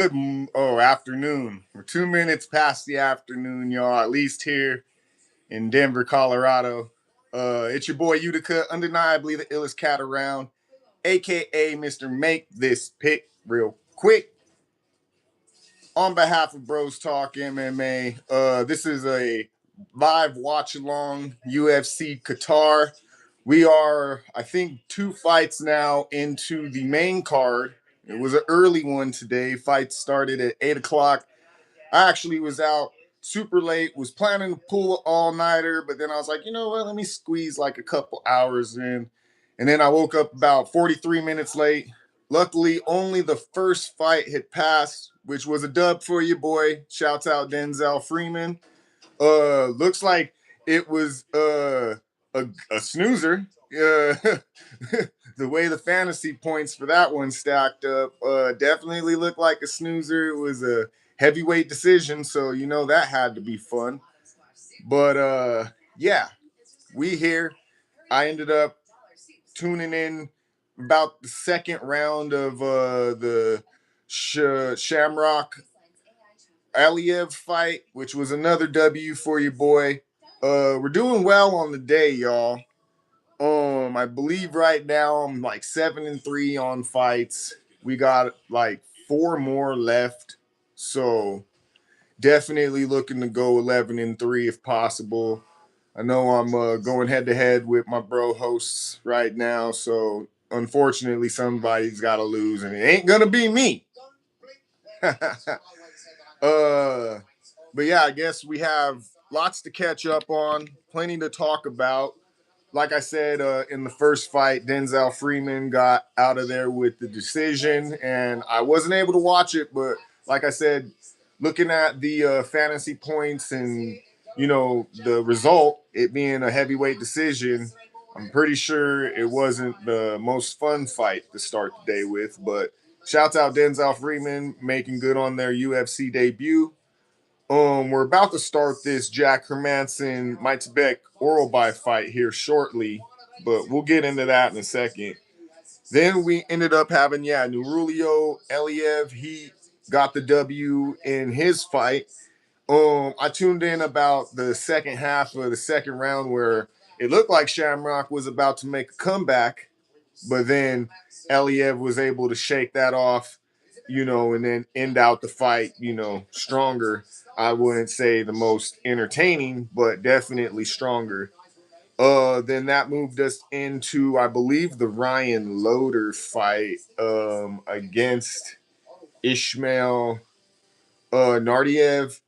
Afternoon. We're 2 minutes past the afternoon, y'all. At least here in Denver, Colorado. It's your boy Utica, undeniably the illest cat around, aka Mr. Make This Pick Real Quick. On behalf of Bros Talk MMA, this is a live watch along UFC Qatar. We are, I think, 2 fights now into the main card. It was an early one today. Fight started at 8 o'clock. I actually was out super late, was planning to pull an all-nighter, but then I was like, you know what, let me squeeze like a couple hours in. And then I woke up about 43 minutes late. Luckily, only the first fight had passed, which was a dub for you, boy. Shouts out Denzel Freeman. Looks like it was a snoozer. The way the fantasy points for that one stacked up, definitely looked like a snoozer. It was a heavyweight decision, so you know that had to be fun. But yeah, we here. I ended up tuning in about the second round of the Shamrock Aliev fight, which was another W for your boy. We're doing well on the day, y'all. I believe right now I'm like 7-3 on fights. We got like four more left, so definitely looking to go 11-3 if possible. I know I'm going head to head with my bro hosts right now, so unfortunately somebody's got to lose, and it ain't gonna be me. But yeah, I guess we have lots to catch up on, plenty to talk about. Like I said, in the first fight, Denzel Freeman got out of there with the decision, and I wasn't able to watch it. But like I said, looking at the fantasy points and the result, it being a heavyweight decision, I'm pretty sure it wasn't the most fun fight to start the day with. But shouts out Denzel Freeman making good on their UFC debut. We're about to start this Jack Hermanson Mike Tibet oral by fight here shortly, but we'll get into that in a second. Then we ended up having, Nurulio Eliev. He got the W in his fight. I tuned in about the second half of the second round where it looked like Shamrock was about to make a comeback, but then Eliev was able to shake that off, and then end out the fight, stronger. I wouldn't say the most entertaining, but definitely stronger. Then that moved us into, I believe, the Ryan Loader fight against Ishmael Nardiev.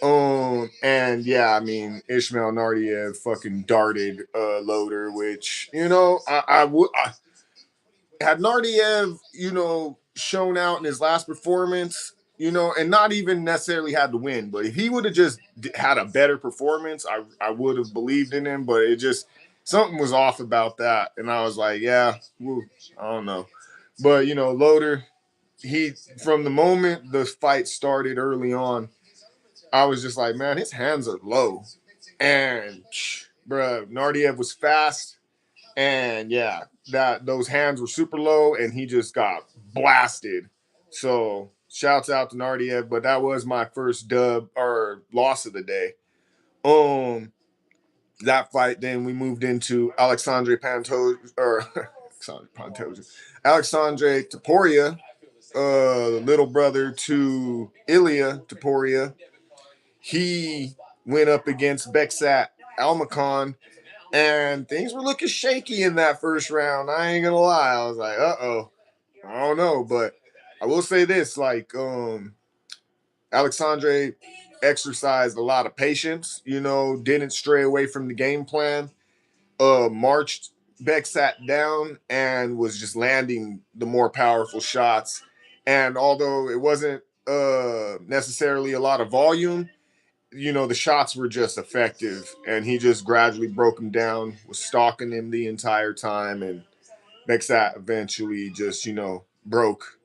And yeah, I mean, Ishmael Nardiev fucking darted Loader, which, I would. Had Nardiev, shown out in his last performance, and not even necessarily had to win, but if he would have just had a better performance, I would have believed in him, but it just, something was off about that. And I was like, yeah, I don't know. But, Loader, he, from the moment the fight started early on, I was just like, man, his hands are low. And, bruh, Nardiev was fast. And yeah, that those hands were super low, and he just got blasted. So shouts out to Nardiev, but that was my first dub or loss of the day. Um, that fight, then we moved into Alexandre Pantoja or Alexandre Pantoja, Alexandre Taporia, little brother to Ilya Taporia. He went up against Beksat Almakhan, and things were looking shaky in that first round. I ain't gonna lie. I was like, uh-oh. I don't know. But I will say this, like, Alexandre exercised a lot of patience, didn't stray away from the game plan, marched Beksat down and was just landing the more powerful shots. And although it wasn't necessarily a lot of volume, the shots were just effective, and he just gradually broke him down, was stalking him the entire time, and Bexat eventually just, broke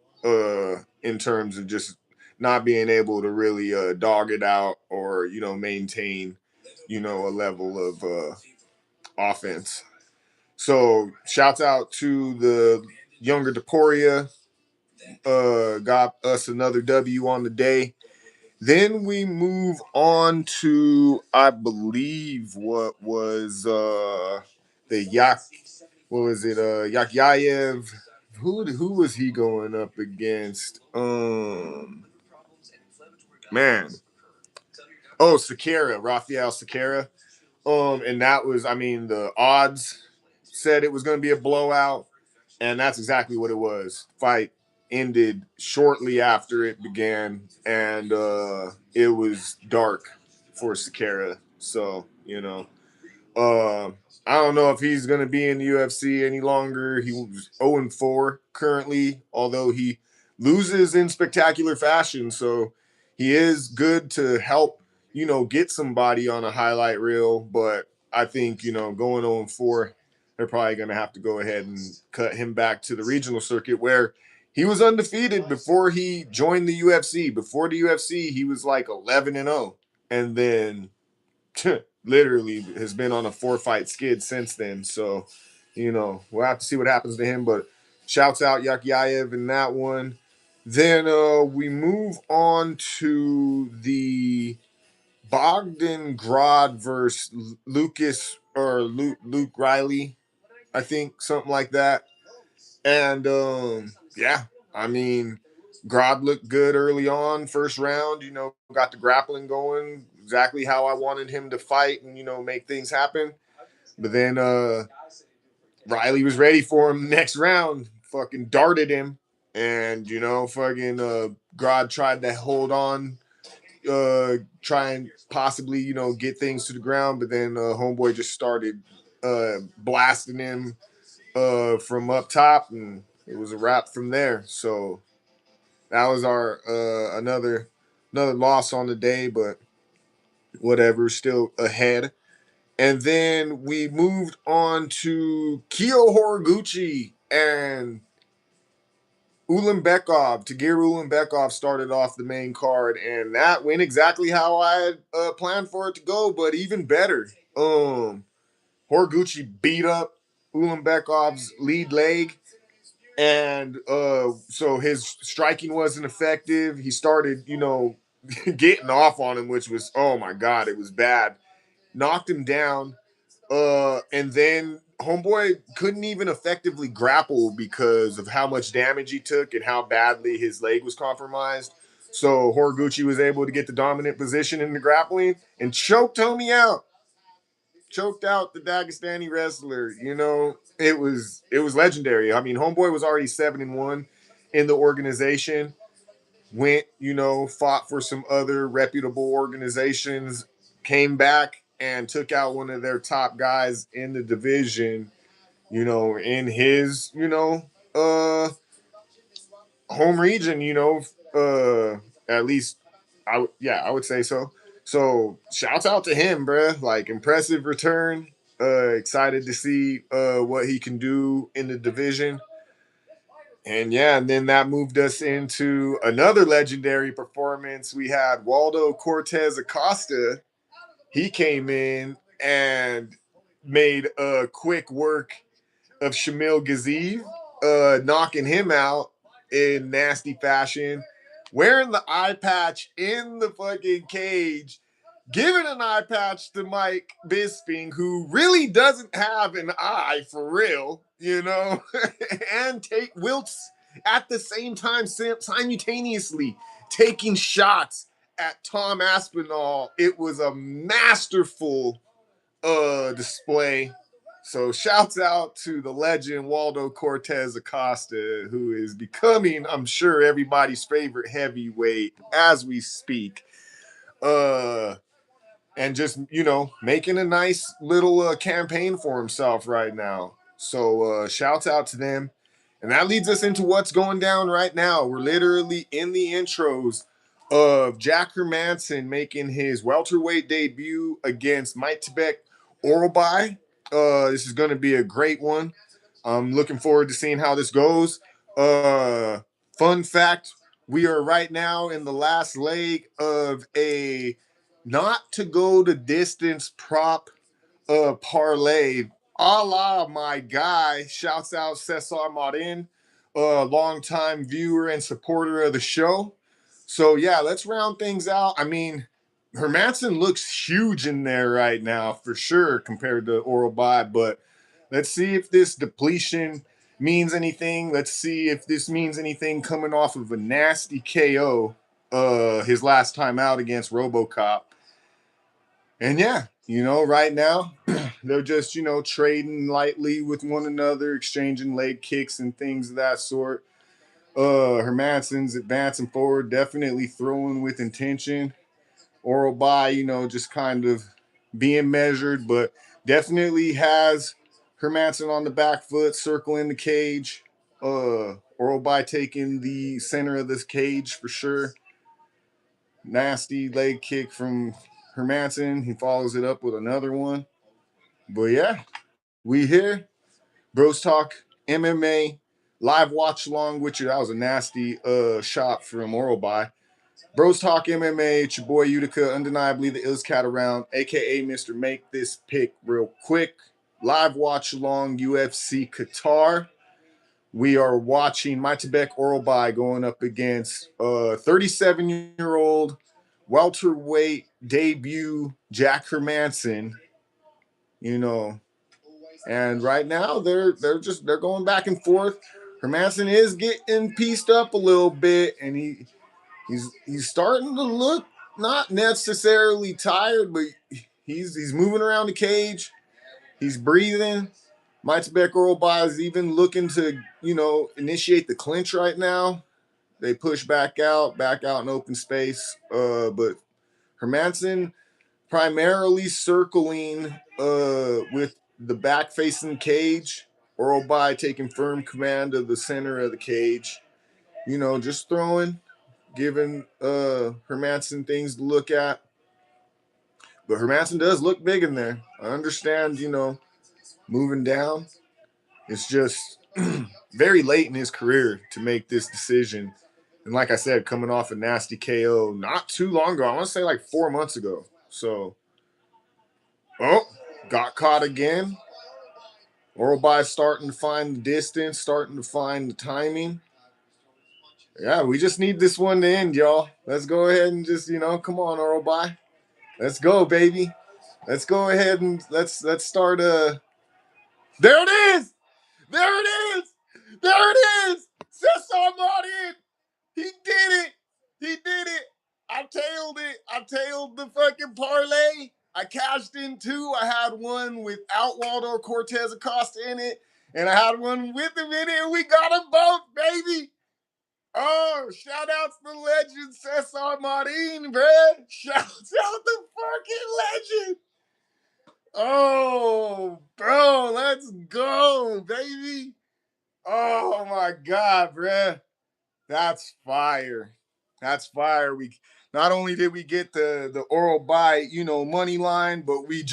in terms of just not being able to really dog it out or, maintain, a level of offense. So shouts out to the younger Deporia. got us another W on the day. Then we move on to, I believe, what was the Yak, what was it? Yakyayev. Who was he going up against? Man. Oh, Sakara, Rafael Sakara. And that was, I mean, the odds said it was going to be a blowout, and that's exactly what it was. Fight ended shortly after it began, and it was dark for Sakara. So, uh, I don't know if he's going to be in the UFC any longer. He was 0-4 currently, although he loses in spectacular fashion. So he is good to help, get somebody on a highlight reel. But I think, going 0-4, they're probably going to have to go ahead and cut him back to the regional circuit where he was undefeated before he joined the UFC. Before the UFC, he was like 11-0. And then literally has been on a 4-fight skid since then. So, we'll have to see what happens to him. But shouts out Yakyayev in that one. Then we move on to the Bogdan Grod versus Lucas or Luke Riley, I think, something like that. And yeah, I mean, Grod looked good early on, first round, got the grappling going, exactly how I wanted him to fight and, make things happen. But then Riley was ready for him next round, fucking darted him. And, fucking Grod tried to hold on, try and possibly, get things to the ground. But then Homeboy just started blasting him from up top, and it was a wrap from there. So that was our another loss on the day, but whatever, still ahead. And then we moved on to Kyo Horiguchi and Ulanbekov. Tagiru Ulanbekov started off the main card, and that went exactly how I had planned for it to go, but even better. Horiguchi beat up Ulanbekov's lead leg, and so his striking wasn't effective. He started, getting off on him, which was, oh my god, it was bad. Knocked him down, and then Homeboy couldn't even effectively grapple because of how much damage he took and how badly his leg was compromised. So Horiguchi was able to get the dominant position in the grappling and choked Homie out. Choked out the Dagestani wrestler. It was legendary. I mean, Homeboy was already 7-1 in the organization. Went, fought for some other reputable organizations, came back and took out one of their top guys in the division, in his, home region, at least I would say so. So shouts out to him, bruh. Like, impressive return. Excited to see what he can do in the division. And yeah, and then that moved us into another legendary performance. We had Waldo Cortez Acosta. He came in and made a quick work of Shamil Ghaziv, knocking him out in nasty fashion, wearing the eye patch in the fucking cage, giving an eye patch to Mike Bisping, who really doesn't have an eye for real, and take Wilts at the same time, simultaneously taking shots at Tom Aspinall. It was a masterful display. So shouts out to the legend Waldo Cortez Acosta, who is becoming, I'm sure, everybody's favorite heavyweight as we speak. And just, making a nice little campaign for himself right now. So shouts out to them. And that leads us into what's going down right now. We're literally in the intros of Jack Hermanson making his welterweight debut against Mike Tibet Oralbai. This is going to be a great one. I'm looking forward to seeing how this goes. Fun fact, we are right now in the last leg of a not to go the distance prop parlay, a la my guy, shouts out Cesar Marin. a longtime viewer and supporter of the show. So yeah, let's round things out. I mean, Hermanson looks huge in there right now for sure compared to Oral By, but let's see if this depletion means anything. Let's see if this means anything coming off of a nasty KO his last time out against RoboCop. And yeah, right now they're just, trading lightly with one another, exchanging leg kicks and things of that sort. Hermanson's advancing forward, definitely throwing with intention. Oral By, just kind of being measured, but definitely has Hermanson on the back foot, circling the cage. Oral By taking the center of this cage for sure. Nasty leg kick from Hermanson. He follows it up with another one. But yeah, we here. Bros Talk MMA live watch along with you. That was a nasty shot from Oral By. Bros Talk MMA, it's your boy Utica, undeniably the illest cat around, aka Mr. Make This Pick Real Quick. Live watch along UFC Qatar. We are watching Majtebek Oral By going up against 37-year-old welterweight debut Jack Hermanson. And right now they're going back and forth. Hermanson is getting pieced up a little bit, and he's starting to look not necessarily tired, but he's moving around the cage. He's breathing. Majtebek Oral By is even looking to, initiate the clinch right now. They push back out in open space. But Hermanson primarily circling with the back facing cage. Oral By taking firm command of the center of the cage. Just throwing, giving Hermanson things to look at. But Hermanson does look big in there. I understand, moving down. It's just very late in his career to make this decision. And like I said, coming off a nasty KO not too long ago. I want to say like 4 months ago. So, got caught again. Oral By starting to find the distance, starting to find the timing. Yeah, we just need this one to end, y'all. Let's go ahead and just, come on, Oral By. Let's go, baby. Let's go ahead and let's start. There it is. There it is. There it is. Cesar Martin. He did it. He did it. I tailed it. I tailed the fucking parlay. I cashed in two. I had one without Waldo Cortez Acosta in it, and I had one with him in it, and we got them both, baby. Oh, shout out to the legend Cesar Martin, bruh. Shout out the fucking legend. Oh, bro, let's go, baby. Oh my God, bruh. That's fire. That's fire. We not only did we get the Oral By, money line, but we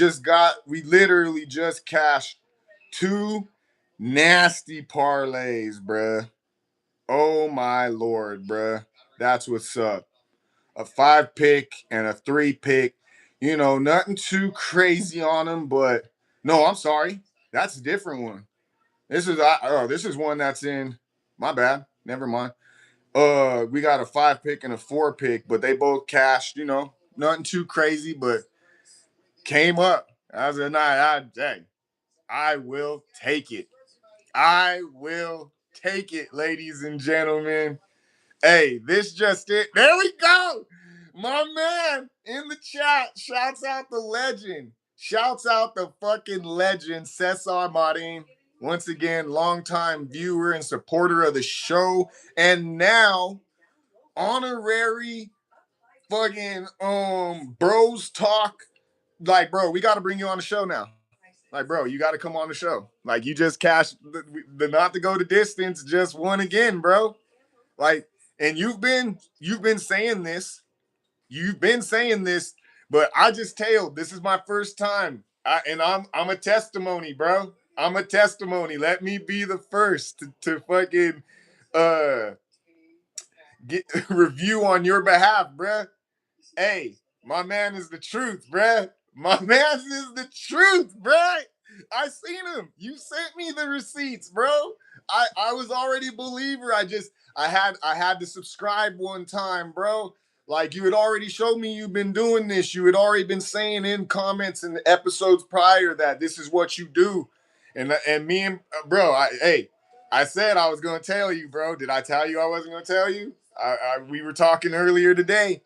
literally just cashed two nasty parlays, bruh. Oh my Lord, bruh. That's what's up. A 5-pick and a 3-pick. Nothing too crazy on them, but no, I'm sorry. That's a different one. This is one that's in my bad. Never mind. We got a 5-pick and a 4-pick, but they both cashed, nothing too crazy, but came up. As a night, I will take it. I will take it, ladies and gentlemen. Hey, this just it. There we go. My man in the chat shouts out the legend. Shouts out the fucking legend, Cesar Martin. Once again, longtime viewer and supporter of the show. And now, honorary fucking Bros Talk. Like, bro, we got to bring you on the show now. Like, bro, you got to come on the show. Like, you just cashed the not to go the distance, just won again, bro. Like, and you've been saying this. You've been saying this, but I just tailed. This is my first time. I'm a testimony, bro. I'm a testimony. Let me be the first to fucking get review on your behalf, bruh. Hey, my man is the truth, bruh. My man is the truth, bruh. I seen him. You sent me the receipts, bro. I was already a believer. I had to subscribe one time, bro. Like you had already showed me you've been doing this. You had already been saying in comments in the episodes prior that this is what you do. And me and bro, I said I was gonna tell you, bro. Did I tell you I wasn't gonna tell you? We were talking earlier today.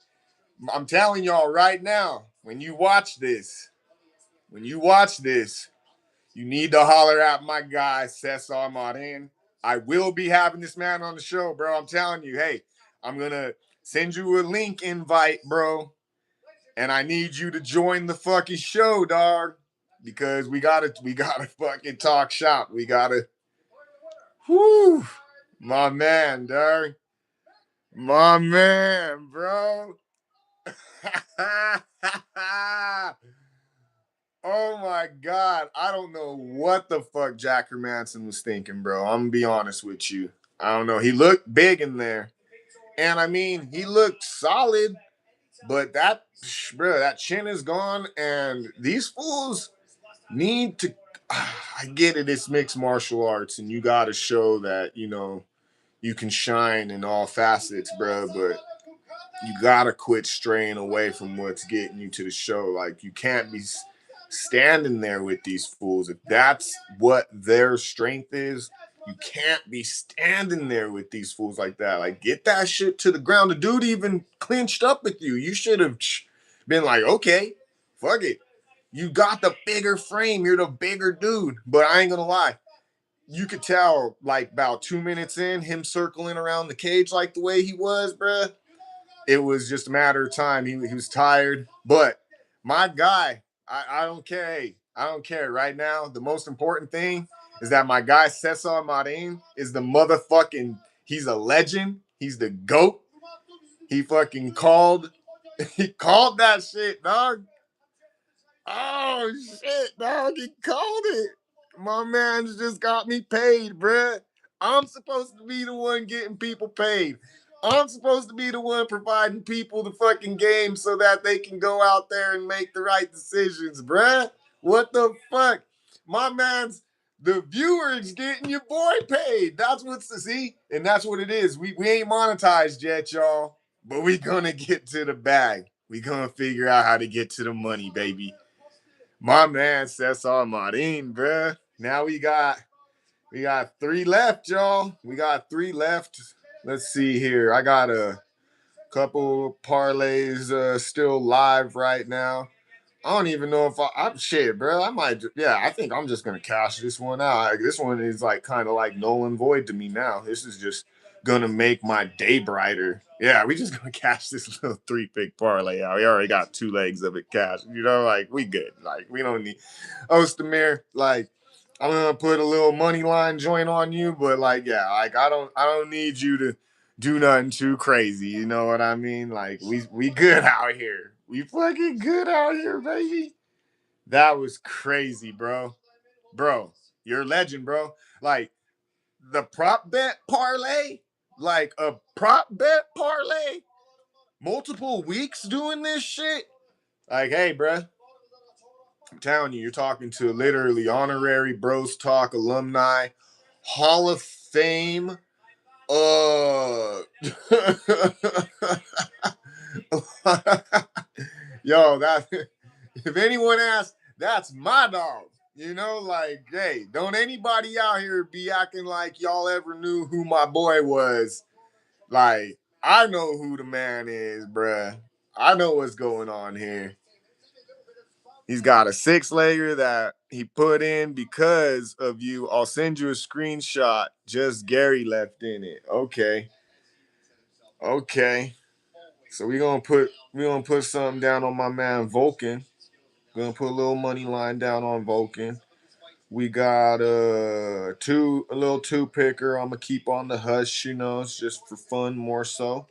I'm telling y'all right now, when you watch this, you need to holler at my guy, Cesar Arman. I will be having this man on the show, bro. I'm telling you, hey, I'm going to send you a link invite, bro. And I need you to join the fucking show, dog. Because we gotta fucking talk shop. We gotta, whoo, my man, dog. My man, bro. Oh my God. I don't know what the fuck Jack Hermanson was thinking, bro. I'm gonna be honest with you. I don't know. He looked big in there. And I mean, he looked solid, but bro, that chin is gone. And these fools need to. I get it. It's mixed martial arts, and you got to show that, you can shine in all facets, bro. But you gotta quit straying away from what's getting you to the show. Like you can't be standing there with these fools. If that's what their strength is, you can't be standing there with these fools like that. Like get that shit to the ground. The dude even clinched up with you. You should have been like, okay, fuck it. You got the bigger frame. You're the bigger dude. But I ain't gonna lie. You could tell, like, about 2 minutes in, him circling around the cage like the way he was, bruh. It was just a matter of time. He was tired. But my guy, I don't care. Hey, I don't care. Right now, the most important thing is that my guy Cesar Marin is the motherfucking, he's a legend. He's the GOAT. He fucking called, he called that shit, dog. Oh shit, dog. He called it. My man's just got me paid, bruh. I'm supposed to be the one getting people paid. I'm supposed to be the one providing people the fucking game so that they can go out there and make the right decisions, bruh. What the fuck? My man's the viewers getting your boy paid. That's what's the see, and that's what it is. We ain't monetized yet, y'all, but we gonna get to the bag. We gonna figure out how to get to the money, baby. My man Cesar Marin, bruh. Now we got three left, y'all. We got three left. Let's see here. I got a couple parlays still live right now. I don't even know if I'm shit, bro. I might, yeah. I think I'm just gonna cash this one out. This one is like kind of like null and void to me now. This is just gonna make my day brighter. Yeah, we just gonna cash this little three-pick parlay out. We already got two legs of it cash. Like we good. Like we don't need. Ostamir, like I'm gonna put a little money line joint on you, but like yeah, like I don't need you to do nothing too crazy. You know what I mean? Like we good out here. We fucking good out here, baby. That was crazy, bro. Bro, you're a legend, bro. Like the prop bet parlay, like a prop bet parlay, multiple weeks doing this shit. Like, hey, bro, I'm telling you, you're talking to literally honorary Bros Talk alumni, Hall of Fame. Yo, that if anyone asks, that's my dog. Like, hey, don't anybody out here be acting like y'all ever knew who my boy was. Like, I know who the man is, bruh. I know what's going on here. He's got a six-legger that he put in because of you. I'll send you a screenshot. Just Gary left in it. Okay. Okay. So we gonna put something down on my man Vulcan. We're gonna put a little money line down on Vulcan. We got a little two picker. I'm gonna keep on the hush, it's just for fun more so.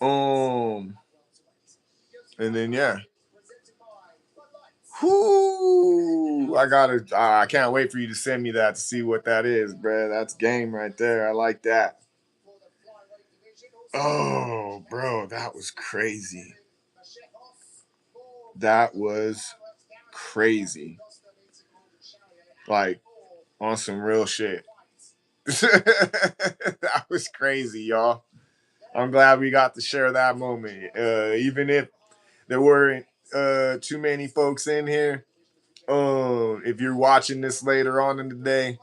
And then yeah. Whoo! I can't wait for you to send me that to see what that is, bruh. That's game right there. I like that. Oh, bro, that was crazy. That was crazy. Like on some real shit. That was crazy, y'all. I'm glad we got to share that moment. Even if there weren't too many folks in here, if you're watching this later on in the day,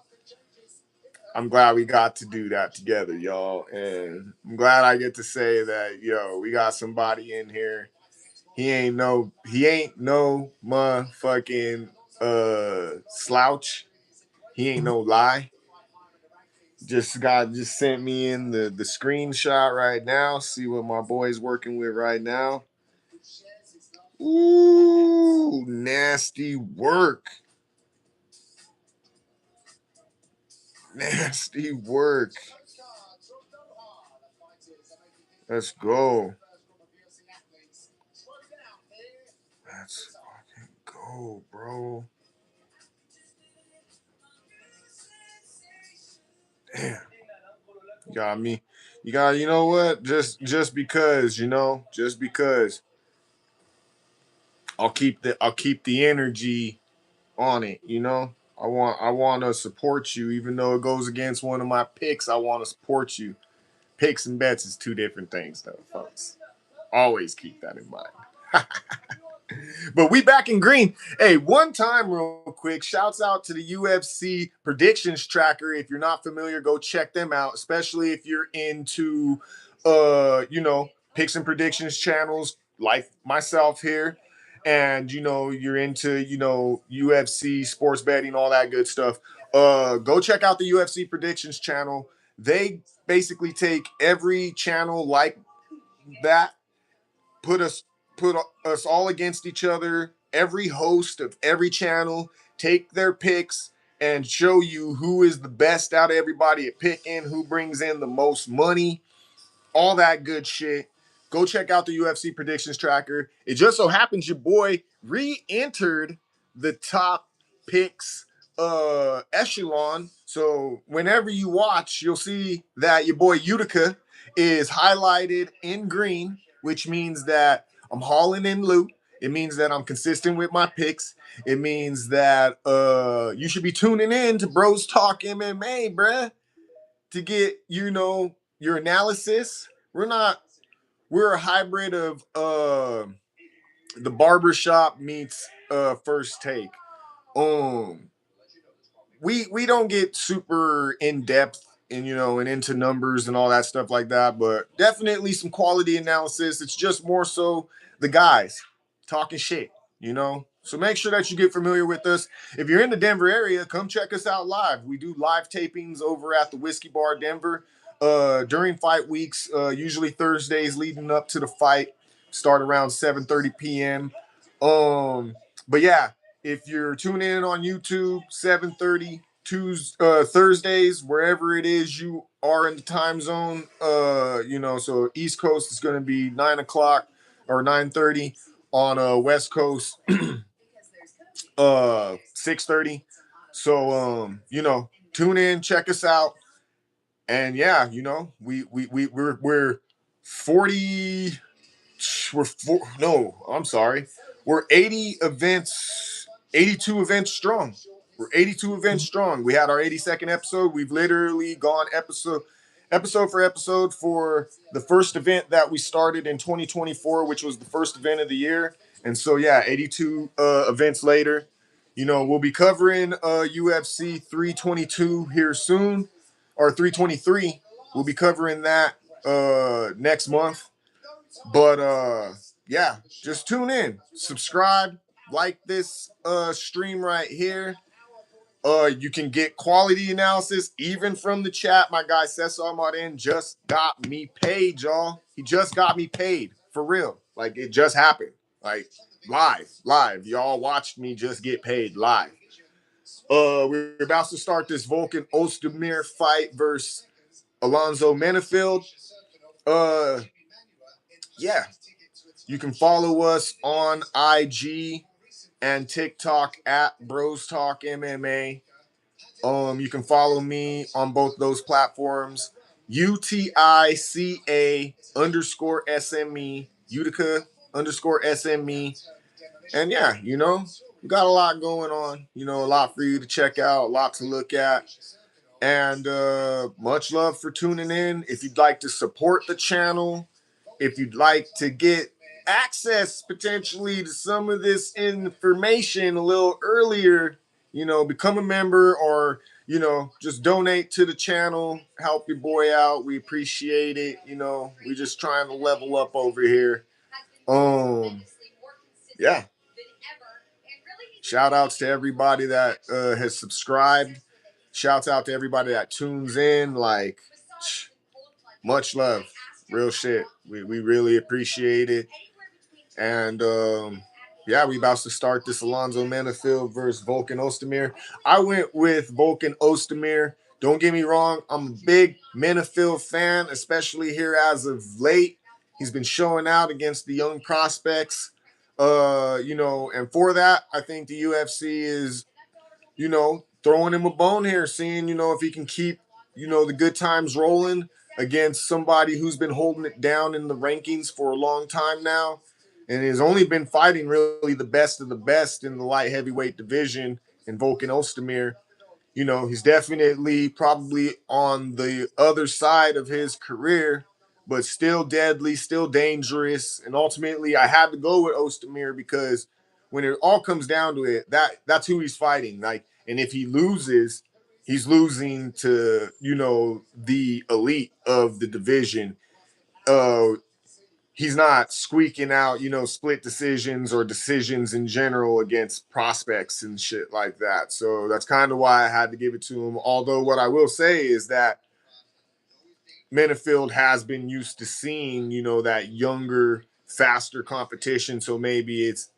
I'm glad we got to do that together, y'all. And I'm glad I get to say that, yo, we got somebody in here. He ain't no motherfucking slouch. He ain't no lie. Just sent me in the screenshot right now. See what my boy's working with right now. Ooh, nasty work. Nasty work. Let's go. Let's fucking go, bro. Damn. You got me. You know what? Just because, just because I'll keep the energy on it, I want to support you even though it goes against one of my picks. I want to support you. Picks and bets is two different things though, folks. Always keep that in mind. But we back in green. Hey, one time real quick, shouts out to the UFC predictions tracker. If you're not familiar, go check them out, especially if you're into picks and predictions channels like myself here. And you're into, UFC, sports betting, all that good stuff. Go check out the UFC predictions channel. They basically take every channel like that, put us put us all against each other, every host of every channel, take their picks and show you who is the best out of everybody at picking, who brings in the most money, all that good shit. Go check out the UFC predictions tracker. It just so happens your boy re-entered the top picks echelon. So whenever you watch, you'll see that your boy Utica is highlighted in green, which means that I'm hauling in loot. It means that I'm consistent with my picks. It means that you should be tuning in to Bros Talk MMA, bruh, to get, your analysis. We're a hybrid of the barbershop meets first take. Um we don't get super in depth and and into numbers and all that stuff like that, but definitely some quality analysis. It's just more so the guys talking shit, So make sure that you get familiar with us. If you're in the Denver area, come check us out live. We do live tapings over at the Whiskey Bar Denver during fight weeks, usually Thursdays leading up to the fight. Start around 7:30 p.m. But yeah, if you're tuning in on YouTube, 7:30 Thursdays, wherever it is you are in the time zone, so East Coast is going to be 9 o'clock or 9:30 on West Coast, 6:30. So tune in, check us out, and yeah, we're 40. No, I'm sorry. We're 80 events, 82 events strong. We're 82 events strong. We had our 82nd episode. We've literally gone episode for episode for the first event that we started in 2024, which was the first event of the year. And so yeah, 82 events later. We'll be covering UFC 322 here soon, or 323. We'll be covering that next month. But yeah, just tune in, subscribe, like this stream right here. You can get quality analysis even from the chat. My guy Cesar Martin just got me paid, y'all. He just got me paid for real. Like it just happened. Like live. Y'all watched me just get paid live. We're about to start this Volkan Ozdemir fight versus Alonzo Menifield. Yeah, you can follow us on IG and TikTok at Bros Talk MMA. You can follow me on both those platforms. UTICA underscore SME, Utica underscore SME. And yeah, we got a lot going on, a lot for you to check out, a lot to look at. And much love for tuning in. If you'd like to support the channel, if you'd like to get access potentially to some of this information a little earlier, become a member, or just donate to the channel, help your boy out. We appreciate it. We just trying to level up over here. Yeah. Shout outs to everybody that has subscribed. Shouts out to everybody that tunes in. Like, much love. Real shit. We really appreciate it. And yeah, we about to start this Alonzo Menifield versus Volkan Ozdemir. I went with Volkan Ozdemir. Don't get me wrong, I'm a big Menifield fan, especially here as of late. He's been showing out against the young prospects. And for that, I think the UFC is, throwing him a bone here, seeing, if he can keep, the good times rolling against somebody who's been holding it down in the rankings for a long time now, and has only been fighting really the best of the best in the light heavyweight division in Volkan Ozdemir. He's definitely probably on the other side of his career, but still deadly, still dangerous. And ultimately, I had to go with Ozdemir because when it all comes down to it, that's who he's fighting. Like, and if he loses, he's losing to, the elite of the division. He's not squeaking out, split decisions or decisions in general against prospects and shit like that. So that's kind of why I had to give it to him. Although what I will say is that Menifield has been used to seeing, that younger, faster competition. So maybe it's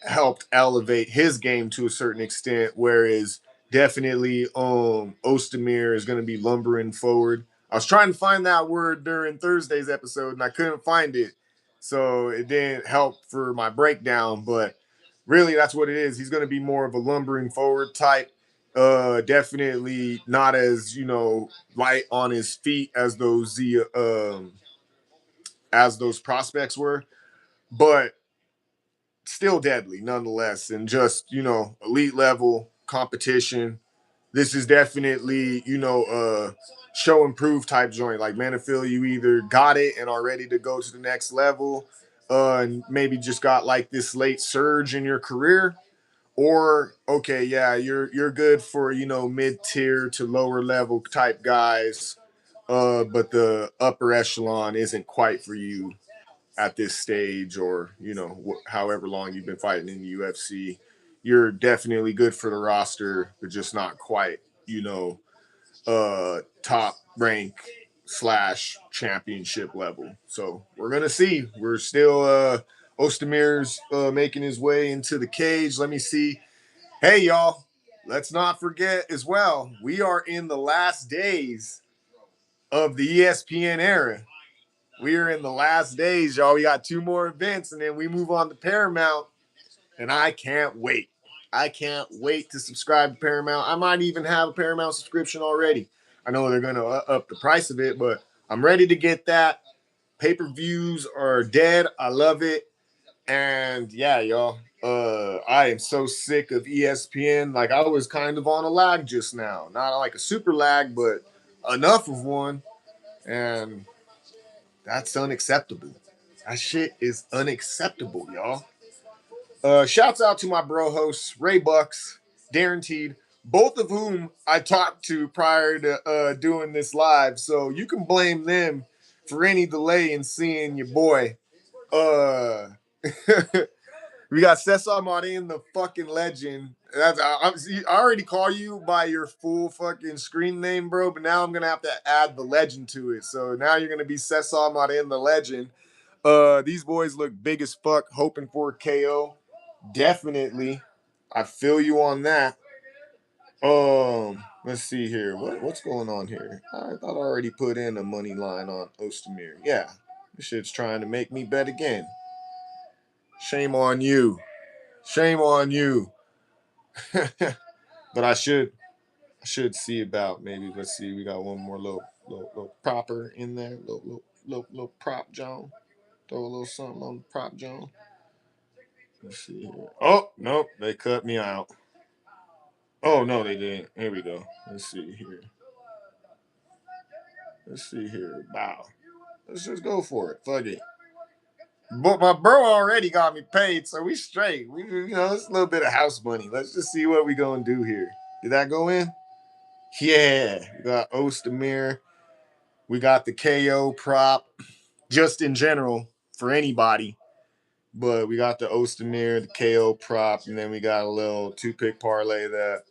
helped elevate his game to a certain extent, whereas definitely Ozdemir is going to be lumbering forward. I was trying to find that word during Thursday's episode and I couldn't find it, so it didn't help for my breakdown, but really that's what it is. He's going to be more of a lumbering forward type. Definitely not as, light on his feet as those prospects were, but still deadly nonetheless, and just, elite level competition. This is definitely, show and prove type joint. Like Menifield, you either got it and are ready to go to the next level, and maybe just got like this late surge in your career, or okay, yeah, you're good for, mid-tier to lower level type guys, but the upper echelon isn't quite for you at this stage, or however long you've been fighting in the UFC. You're definitely good for the roster, but just not quite, top rank / championship level. So we're gonna see. We're still Ostemir's making his way into the cage. Let me see. Hey y'all, let's not forget as well, we are in the last days of the ESPN era. We are in the last days, y'all. We got 2 more events and then we move on to Paramount. And I can't wait. I can't wait to subscribe to Paramount. I might even have a Paramount subscription already. I know they're going to up the price of it, but I'm ready to get that. Pay-per-views are dead. I love it. And yeah, y'all, I am so sick of ESPN. Like, I was kind of on a lag just now. Not like a super lag, but enough of one. And that's unacceptable. That shit is unacceptable, y'all. Shouts out to my bro hosts, Ray Bucks, Guaranteed, both of whom I talked to prior to doing this live. So you can blame them for any delay in seeing your boy. We got Cesar Marin, the fucking legend. I already call you by your full fucking screen name, bro, but now I'm going to have to add the legend to it. So now you're going to be Cesar Marin, the legend. These boys look big as fuck, hoping for a KO. Definitely. I feel you on that. Let's see here. What's going on here? I thought I already put in a money line on Ozdemir. Yeah. This shit's trying to make me bet again. Shame on you. Shame on you. But I should see about maybe, let's see, we got one more little propper in there. Little prop John. Throw a little something on the prop John. Let's see here. Oh, nope, they cut me out. Oh, no, they didn't. Here we go. Let's see here. Let's see here. Wow. Let's just go for it. Fuck it. But my bro already got me paid, so we straight. It's a little bit of house money. Let's just see what we gonna do here. Did that go in? Yeah. We got Ozdemir. We got the KO prop, just in general for anybody. But we got the Ozdemir, the KO prop, and then we got a little 2-pick parlay that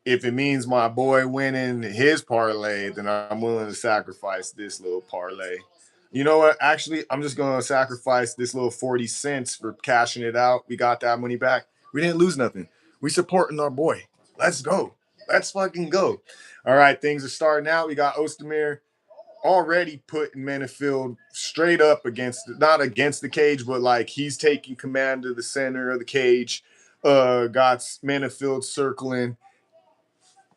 if it means my boy winning his parlay, then I'm willing to sacrifice this little parlay. You know what? Actually, I'm just going to sacrifice this little 40 cents for cashing it out. We got that money back. We didn't lose nothing. We supporting our boy. Let's go. Let's fucking go. All right, things are starting out. We got Ozdemir already putting Menifield straight up against, not against the cage, but like he's taking command of the center of the cage. Got Menifield circling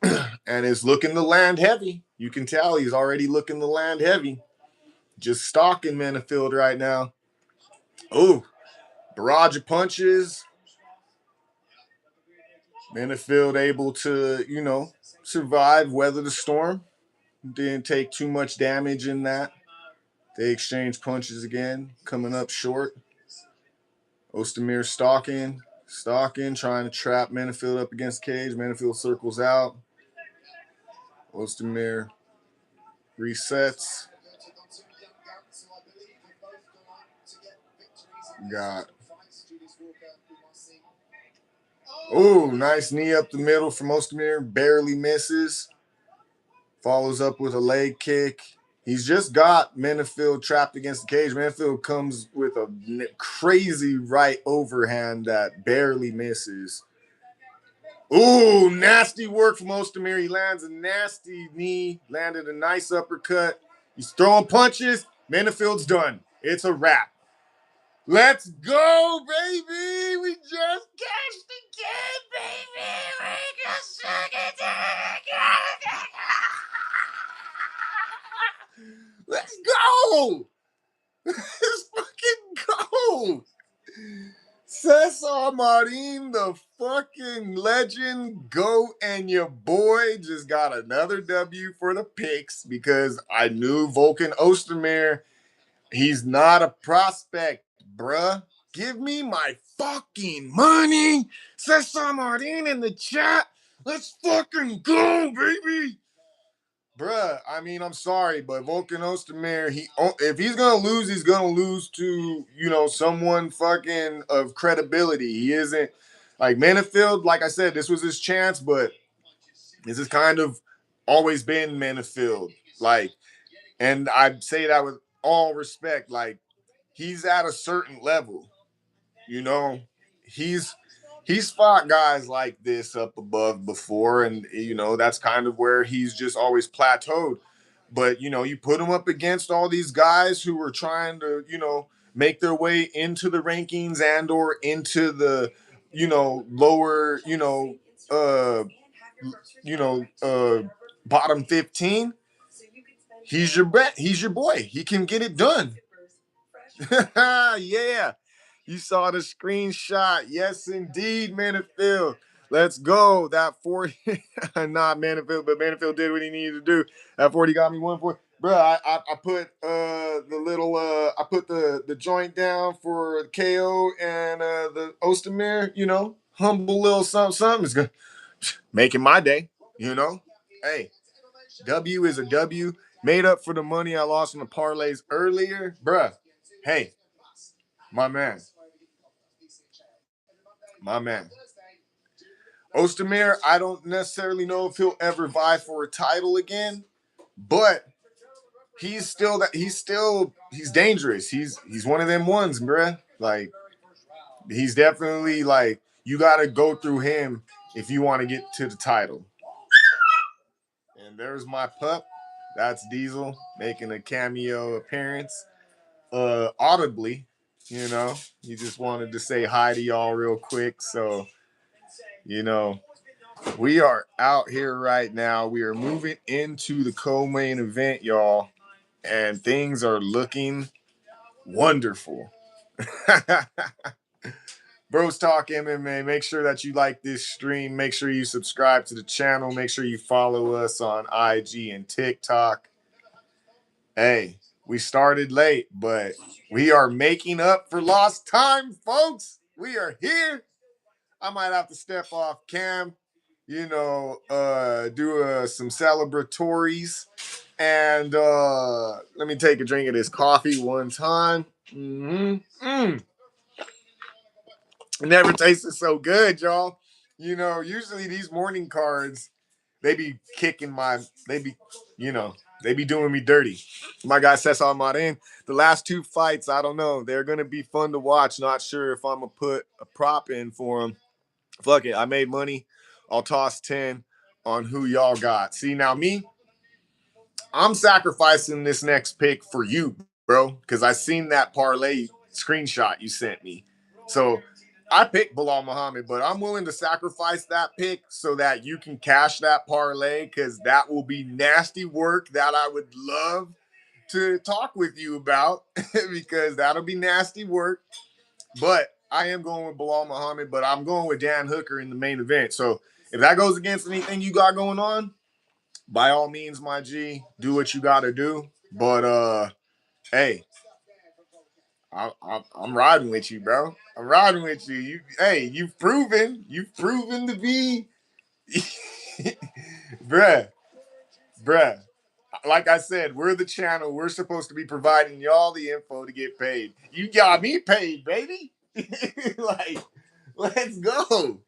and is looking to land heavy. You can tell he's already looking to land heavy. Just stalking Menifield right now. Oh, barrage of punches. Menifield able to, survive, weather the storm. Didn't take too much damage in that. They exchange punches again, coming up short. Ozdemir stalking, trying to trap Menifield up against cage. Menifield circles out. Ozdemir resets. Got. Oh, nice knee up the middle from Ozdemir. Barely misses. Follows up with a leg kick. He's just got Menifield trapped against the cage. Menifield comes with a crazy right overhand that barely misses. Ooh, nasty work from Ozdemir. He lands a nasty knee, landed a nice uppercut. He's throwing punches. Menifield's done. It's a wrap. Let's go, baby. We just cashed the game, baby. We just took it to the Let's go. Let's fucking go. Cesar Marin, the fucking legend, GOAT, and your boy just got another W for the picks because I knew Volkan Ozdemir, he's not a prospect, bruh. Give me my fucking money. Cesar Marin in the chat. Let's fucking go, baby. Bruh, I mean, I'm sorry, but Volkan Ozdemir, if he's gonna lose, he's gonna lose to, someone fucking of credibility. He isn't like Menifield, like I said, this was his chance, but this has kind of always been Menifield. Like, and I say that with all respect, like, he's at a certain level, you know. He's fought guys like this up above before, and that's kind of where he's just always plateaued. But you put him up against all these guys who were trying to make their way into the rankings and or into the lower uh bottom 15. He's your bet. He's your boy. He can get it done. Yeah. You saw the screenshot. Yes, indeed, Menifield. Let's go. That 40, not Menifield, but Menifield did what he needed to do. That 40 got me 1-4. Bro, I put the little I put the joint down for KO and the Ozdemir, humble little something is good. Making my day, Hey, W is a W. Made up for the money I lost on the parlays earlier. Bruh. Hey, my man. My man. Ozdemir, I don't necessarily know if he'll ever vie for a title again, but he's dangerous. He's one of them ones, bruh. Like, he's definitely like, you gotta go through him if you want to get to the title. And there's my pup. That's Diesel making a cameo appearance. Audibly, he just wanted to say hi to y'all real quick. So, we are out here right now. We are moving into the co-main event, y'all, and things are looking wonderful. Bros Talk MMA. Make sure that you like this stream. Make sure you subscribe to the channel. Make sure you follow us on IG and TikTok. Hey, we started late, but we are making up for lost time, folks. We are here. I might have to step off cam, do some celebratories. And let me take a drink of this coffee one time. It never tasted so good, y'all. Usually these morning cards, they be kicking they be doing me dirty. My guy Cesar Marin, the last two fights, I don't know. They're going to be fun to watch. Not sure if I'm going to put a prop in for them. Fuck it. I made money. I'll toss 10 on who y'all got. See, now me, I'm sacrificing this next pick for you, bro, because I seen that parlay screenshot you sent me. So I picked Bilal Muhammad, but I'm willing to sacrifice that pick so that you can cash that parlay, because that will be nasty work that I would love to talk with you about because that'll be nasty work. But I am going with Bilal Muhammad, but I'm going with Dan Hooker in the main event. So if that goes against anything you got going on, by all means, my G, do what you got to do. But hey, I'm riding with you, bro. I'm riding with you. You've proven to be, bruh, bruh. Like I said, we're the channel. We're supposed to be providing y'all the info to get paid. You got me paid, baby. Like, let's go.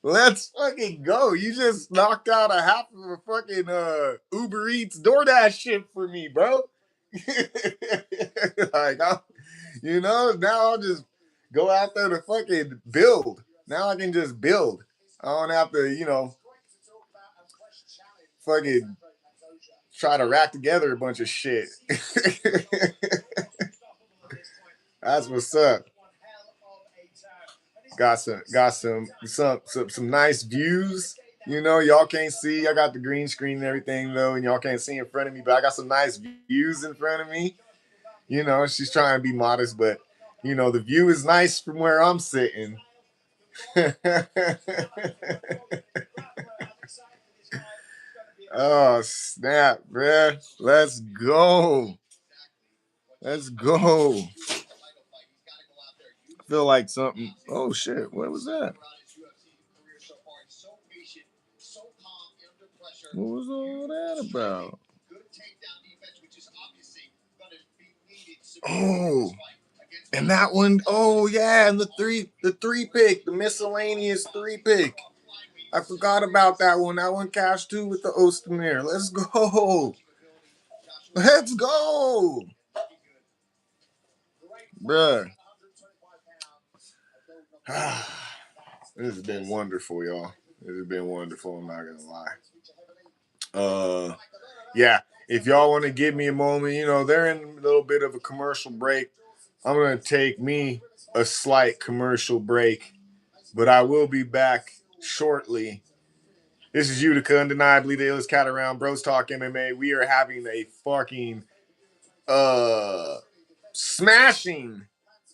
Let's fucking go. You just knocked out a half of a fucking Uber Eats DoorDash shift for me, bro. Like, now I'll just go out there to fucking build. Now I can just build. I don't have to, fucking try to rack together a bunch of shit. That's what's up. Got some nice views. Y'all can't see. I got the green screen and everything though, and y'all can't see in front of me, but I got some nice views in front of me. She's trying to be modest, but the view is nice from where I'm sitting. Oh snap, bruh. Let's go. Let's go. I feel like something. Oh shit, what was that? What was all that about? Oh, and that one, oh yeah, and the three pick, the miscellaneous three pick. I forgot about that one. That one cashed too with the Ostermere. Let's go. Let's go. Bruh. This has been wonderful, y'all. This has been wonderful, I'm not gonna lie. Yeah. If y'all want to give me a moment, they're in a little bit of a commercial break. I'm gonna take me a slight commercial break, but I will be back shortly. This is Utica, undeniably the illest cat around. Bros Talk MMA. We are having a fucking smashing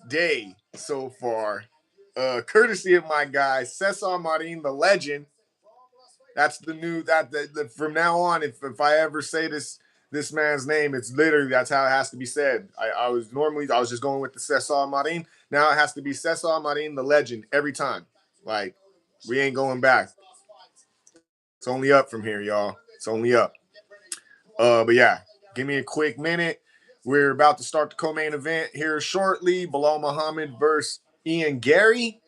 day so far. Courtesy of my guy Cesar Marin, the legend. That's the new that from now on. If I ever say this man's name, it's literally that's how it has to be said. I was just going with the Cesar Marin. Now it has to be Cesar Marin, the legend, every time. Like, we ain't going back. It's only up from here, y'all. It's only up. But yeah, give me a quick minute. We're about to start the co-main event here shortly. Bilal Muhammad versus Ian Gary.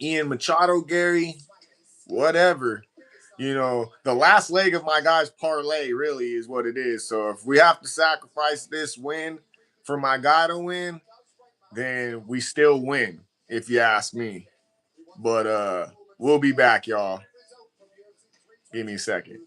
Ian Machado Gary. Whatever. The last leg of my guy's parlay really is what it is. So if we have to sacrifice this win for my guy to win, then we still win, if you ask me. But we'll be back, y'all. Give me a second.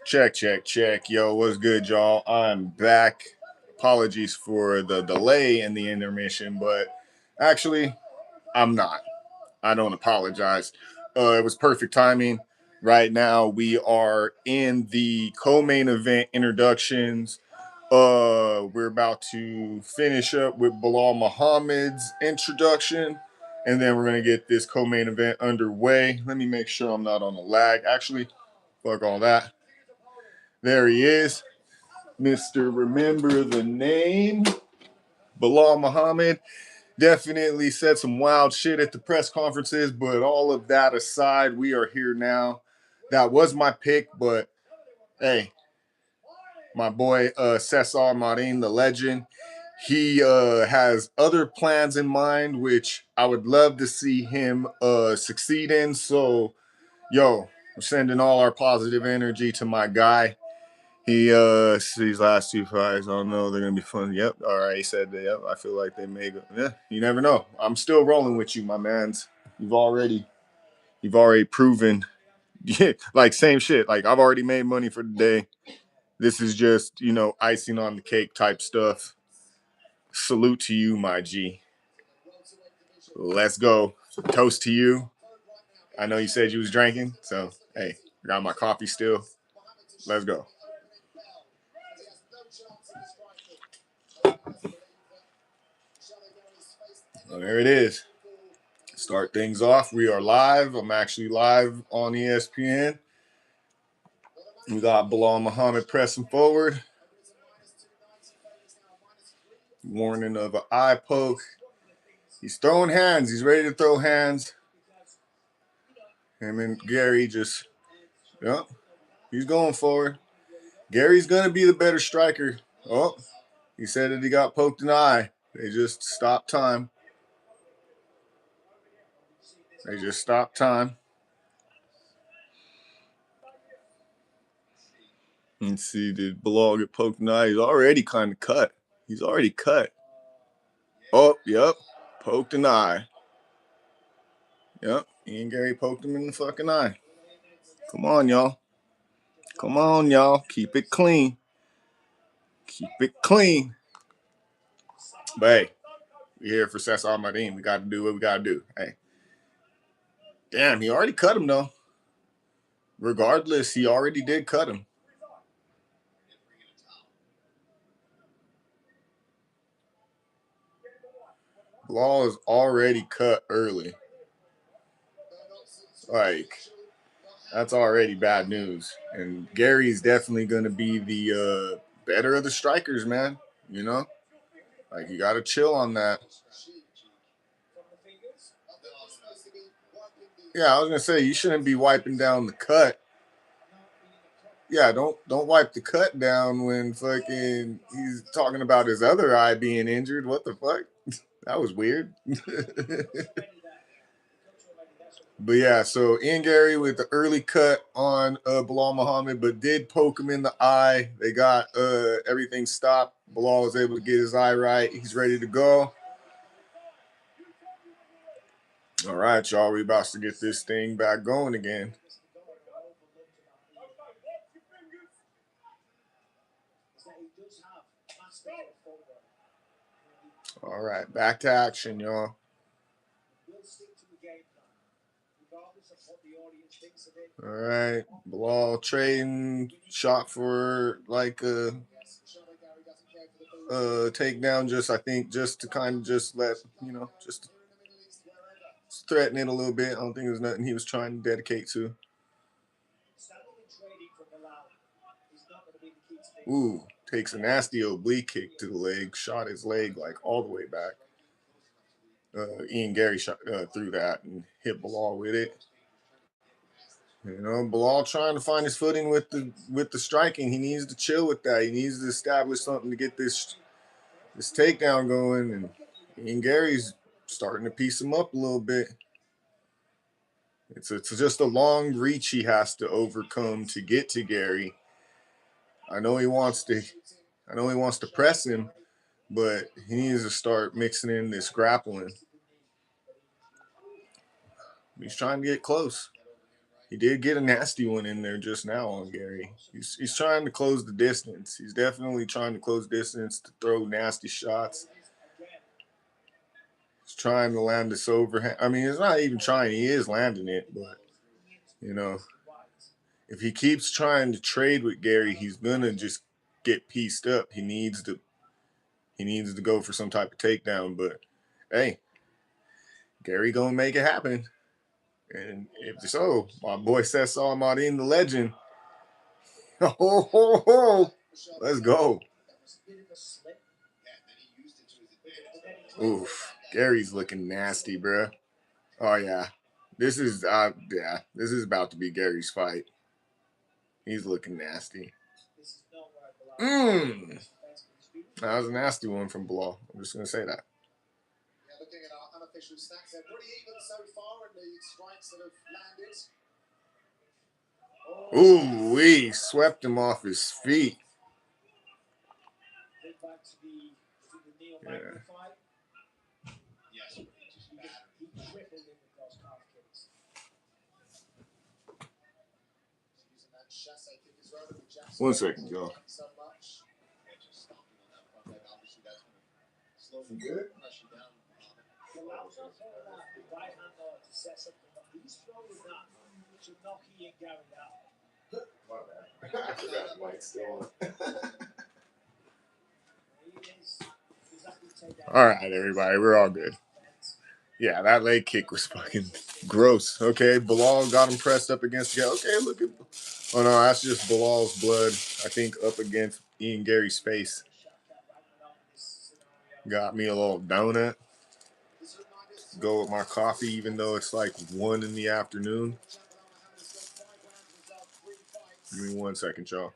Check, check, check. Yo, what's good, y'all? I'm back. Apologies for the delay in the intermission, but actually, I'm not. I don't apologize. It was perfect timing. Right now, we are in the co-main event introductions. We're about to finish up with Bilal Muhammad's introduction, and then we're gonna get this co-main event underway. Let me make sure I'm not on a lag. Actually, fuck all that. There he is, Mr. Remember the Name, Bilal Muhammad. Definitely said some wild shit at the press conferences, but all of that aside, we are here now. That was my pick, but hey, my boy Cesar Marin, the legend, he has other plans in mind, which I would love to see him succeed in. So, yo, we're sending all our positive energy to my guy. These last two fights, I don't know, they're gonna be fun. Yep, all right, he said that. Yep, I feel like they may go. Yeah, you never know. I'm still rolling with you, my mans. You've already proven. Yeah, like same shit. Like I've already made money for the day. This is just, icing on the cake type stuff. Salute to you, my G. Let's go. Toast to you. I know you said you was drinking, so hey, I got my coffee still. Let's go. Well, there it is. Start things off. We are live. I'm actually live on ESPN. We got Bilal Muhammad pressing forward. Warning of an eye poke. He's throwing hands. He's ready to throw hands. Him and Gary just, yep, he's going forward. Gary's going to be the better striker. Oh, he said that he got poked in the eye. They just stopped time. Let's see, did Bilal get poked in the eye? He's already kind of cut. He's already cut. Oh, yep, poked in the eye. Yep, Ian Gary poked him in the fucking eye. Come on, y'all. Come on, y'all. Keep it clean. Keep it clean. But hey, we're here for Cesar Marin. We got to do what we got to do. Hey. Damn, he already cut him, though. Regardless, he already did cut him. Bilal is already cut early. Like, that's already bad news. And Gary's definitely going to be the better of the strikers, man. You know? Like, you got to chill on that. Yeah, I was going to say, you shouldn't be wiping down the cut. Yeah, don't wipe the cut down when fucking he's talking about his other eye being injured. What the fuck? That was weird. But yeah, so Ian Gary with the early cut on Bilal Muhammad, but did poke him in the eye. They got everything stopped. Bilal was able to get his eye right. He's ready to go. All right, y'all. We about to get this thing back going again. All right, back to action, y'all. All right, Bilal trading shot for like a takedown, just I think just to kind of just let just threaten it a little bit. I don't think it was nothing he was trying to dedicate to. Ooh, takes a nasty oblique kick to the leg, shot his leg like all the way back. Ian Gary shot through that and hit Bilal with it. Bilal trying to find his footing with the striking. He needs to chill with that. He needs to establish something to get this takedown going. And Ian Gary's starting to piece him up a little bit. It's just a long reach he has to overcome to get to Gary. I know he wants to press him, but he needs to start mixing in this grappling. He's trying to get close. He did get a nasty one in there just now on Gary. He's trying to close the distance. He's definitely trying to close distance to throw nasty shots. He's trying to land this overhand. I mean, he's not even trying. He is landing it, but you know, if he keeps trying to trade with Gary, he's gonna just get pieced up. He needs to go for some type of takedown. But hey, Gary gonna make it happen. And if so, my boy Cesar Martin, the legend. Ho, ho, ho. Let's go. Oof. Gary's looking nasty, bruh. Oh yeah. This is about to be Gary's fight. He's looking nasty. Mmm. That was a nasty one from Bilal. I'm just gonna say that. Looking at our unofficial stats, they're pretty even so far, and the strikes that have landed. Ooh, we swept him off his feet. Yeah. One second, y'all. You good? I forgot the mic's still on. All right, everybody, we're all good. Yeah, that leg kick was fucking gross. Okay, Bilal got him pressed up against the guy. Okay, look at. Oh no, that's just Bilal's blood. I think up against Ian Gary's face. Got me a little donut. Go with my coffee, even though it's like 1 in the afternoon. Give me 1 second, y'all.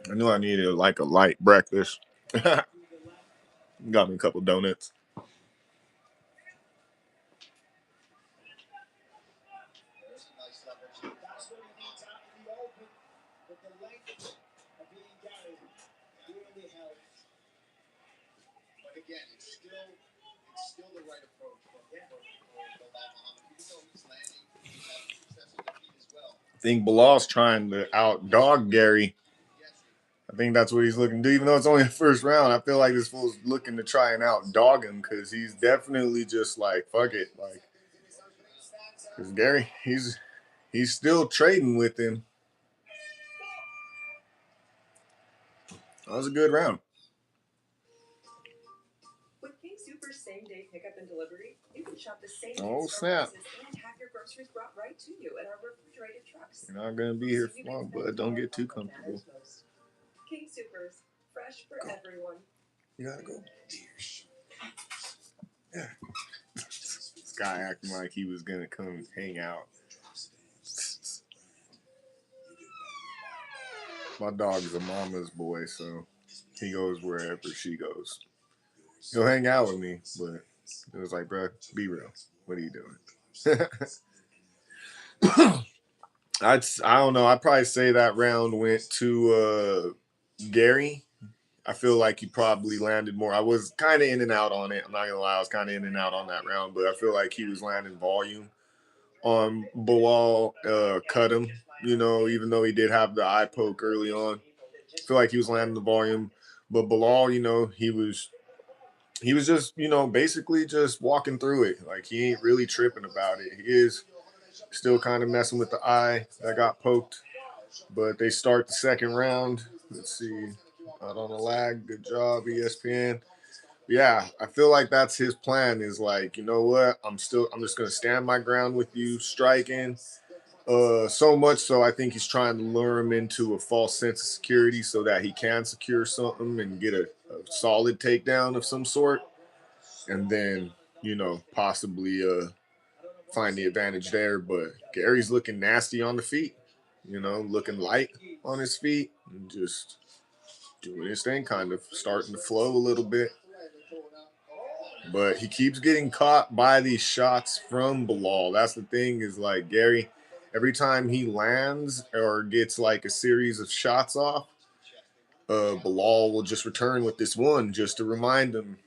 I knew I needed like a light breakfast. Got me a couple donuts. I think Bilal's trying to outdog Gary. I think that's what he's looking to do. Even though it's only the first round, I feel like this fool's looking to try and outdog him because he's definitely just like, fuck it. Like, because Gary, he's still trading with him. That was a good round. With King Super's same-day pickup and delivery, you can shop the same snap and have your groceries brought right to you in our refrigerated trucks. You're not gonna be here for long, but don't get too comfortable. King Super's, fresh for everyone. You gotta go. Yeah. This guy acting like he was gonna come hang out. My dog's a mama's boy, so he goes wherever she goes. He'll hang out with me, but it was like, bro, be real. What are you doing? I don't know. I'd probably say that round went to Gary. I feel like he probably landed more. I was kind of in and out on it. I'm not gonna lie, I was kind of in and out on that round, but I feel like he was landing volume. Bilal cut him, even though he did have the eye poke early on. I feel like he was landing the volume, but Bilal, he was just, basically just walking through it. Like he ain't really tripping about it. He is still kind of messing with the eye that got poked, but they start the second round. Let's see. Not on the lag. Good job, ESPN. Yeah, I feel like that's his plan is like, you know what? I'm just going to stand my ground with you striking. So much so I think he's trying to lure him into a false sense of security so that he can secure something and get a solid takedown of some sort. And then, possibly find the advantage there. But Gary's looking nasty on the feet, looking light on his feet, and just doing his thing, kind of starting to flow a little bit. But he keeps getting caught by these shots from Bilal. That's the thing, is like Gary, every time he lands or gets like a series of shots off, Bilal will just return with this one just to remind him.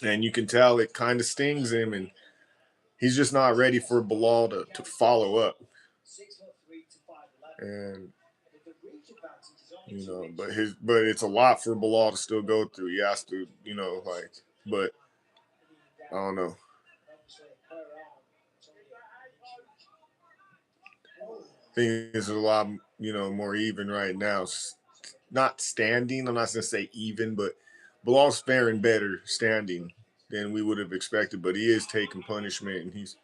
And you can tell it kind of stings him, and he's just not ready for Bilal to follow up. And but it's a lot for Bilal to still go through. He has to, but I don't know. Things is a lot, more even right now. Not standing. I'm not gonna say even, but Bilal's faring better standing than we would have expected. But he is taking punishment, and it's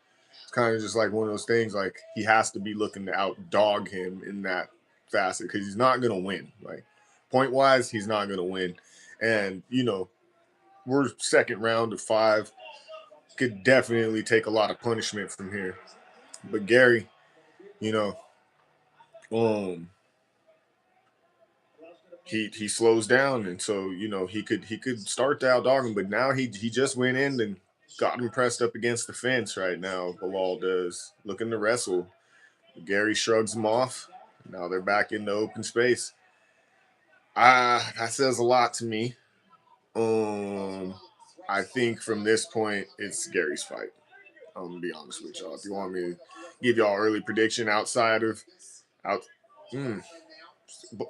kind of just like one of those things. Like, he has to be looking to outdog him in that facet, because he's not gonna win. Like, point wise, he's not gonna win. And we're second round of 5. Could definitely take a lot of punishment from here. But Gary, you know, he slows down, and so he could start to outdog him, but now he just went in and got him pressed up against the fence right now. Bilal does, looking to wrestle. Gary shrugs him off. Now they're back in the open space. That says a lot to me. I think from this point it's Gary's fight. I'm gonna be honest with y'all. If you want me to give y'all early prediction outside of out,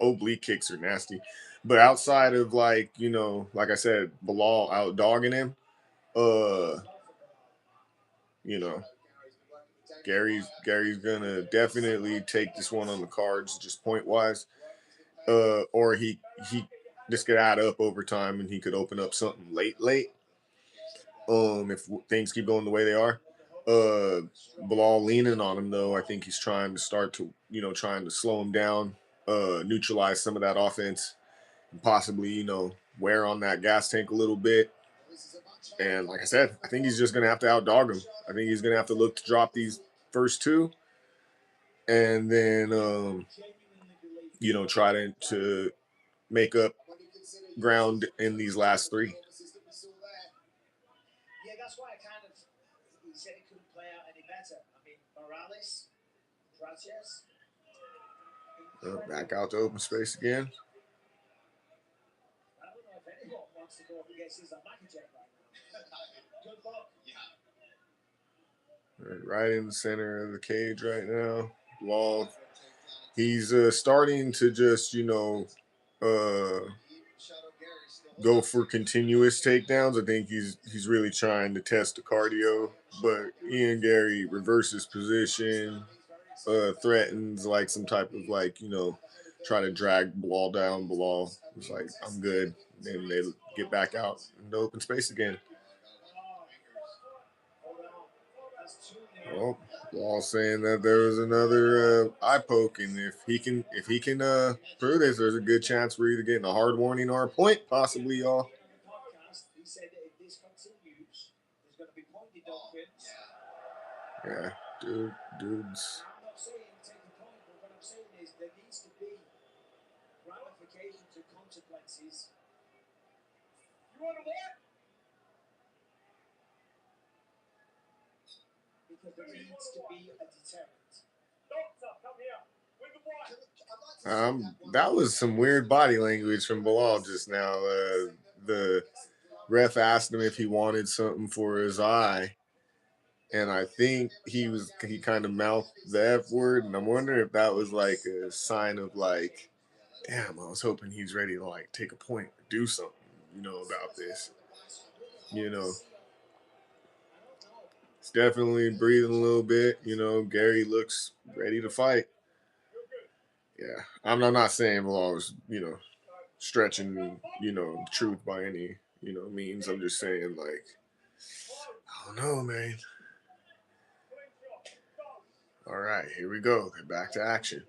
oblique kicks are nasty. But outside of, like I said, Bilal out dogging him, uh, you know, Gary's gonna definitely take this one on the cards, just point wise. Or he this could add up over time, and he could open up something late. If things keep going the way they are. Bilal leaning on him though. I think he's trying to start to trying to slow him down, neutralize some of that offense, and possibly wear on that gas tank a little bit. And like I said, I think he's just gonna have to outdog him. I think he's gonna have to look to drop these first 2, and then try to make up ground in these last 3. Back out to open space again. Right in the center of the cage right now. Wall. He's starting to just, go for continuous takedowns. I think he's really trying to test the cardio. But Ian Gary reverses position, threatens like some type of try to drag Bilal down. Bilal was like, I'm good. And they get back out in the open space again. Well, Bilal saying that there was another eye poke, and if he can prove this, there's a good chance we're either getting a hard warning or a point, possibly, y'all. Yeah, dudes. That was some weird body language from Bilal just now. The ref asked him if he wanted something for his eye, and I think he kind of mouthed the F word, and I'm wondering if that was like a sign of like, damn, I was hoping he's ready to like take a point, do something, about this. It's definitely breathing a little bit. Gary looks ready to fight. Yeah, I'm not saying Bilal was, stretching, the truth by any, means. I'm just saying, like, I don't know, man. All right, here we go. Get back to action.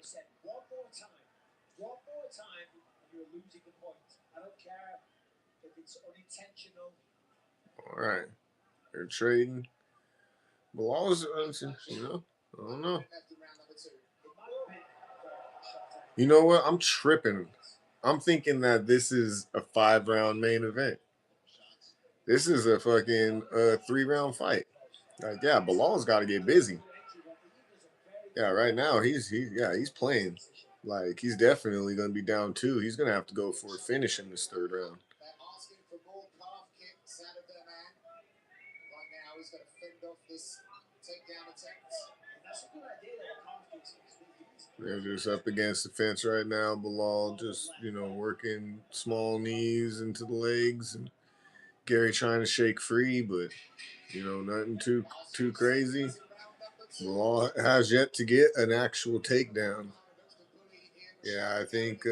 All right. They're trading. Bilal's, you know, I don't know. You know what? I'm tripping. I'm thinking that this is a 5-round main event. This is a fucking 3-round fight. Like, yeah, Bilal's got to get busy. Yeah, right now he's playing. Like, he's definitely gonna be down 2. He's gonna have to go for a finish in this 3rd round. They're just up against the fence right now. Bilal just, working small knees into the legs, and Gary trying to shake free, but nothing too crazy. Bilal has yet to get an actual takedown. Yeah, I think.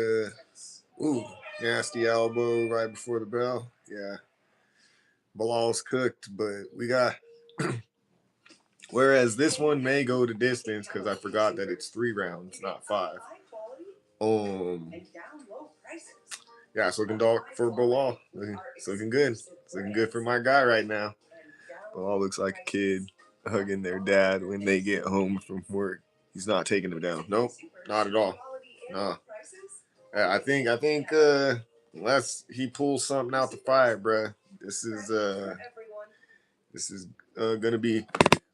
Nasty elbow right before the bell. Yeah, Bilal's cooked, but we got. Whereas this one may go the distance because I forgot that it's 3 rounds, not 5. Yeah, it's looking dark for Bilal. It's looking good. It's looking good for my guy right now. Bilal looks like a kid hugging their dad when they get home from work. He's not taking them down. Nope, not at all. No. I think unless he pulls something out the fire, bruh, this is gonna be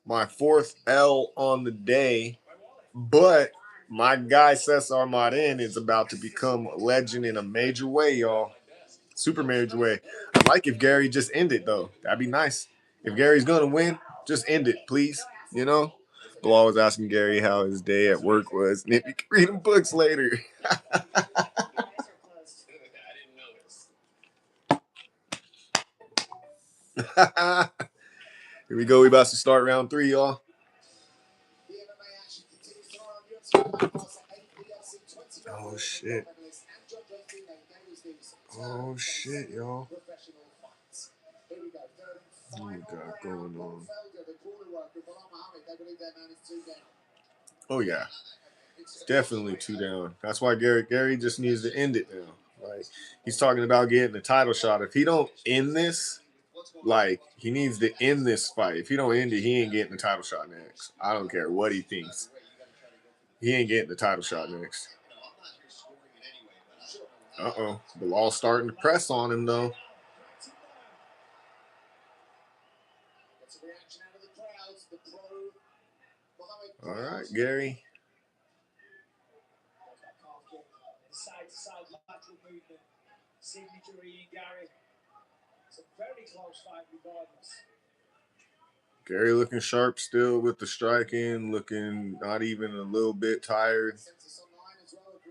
my 4th L on the day. But my guy Cesar Martin is about to become a legend in a major way, y'all. Super major way. I like if Gary just ended though. That'd be nice. If Gary's gonna win, just end it, please. Bilal was asking Gary how his day at work was, and if you can read him books later. Here we go. We about to start round 3, y'all. Oh shit. Oh shit, y'all. What we got going on? Oh yeah. It's definitely 2 down. That's why Gary just needs to end it now. Like, he's talking about getting a title shot. If he don't end this, like, he needs to end this fight. If he don't end it, he ain't getting the title shot next. I don't care what he thinks. He ain't getting the title shot next. Uh-oh. Bilal's starting to press on him, though. All right, Gary. Gary looking sharp still with the striking, looking not even a little bit tired.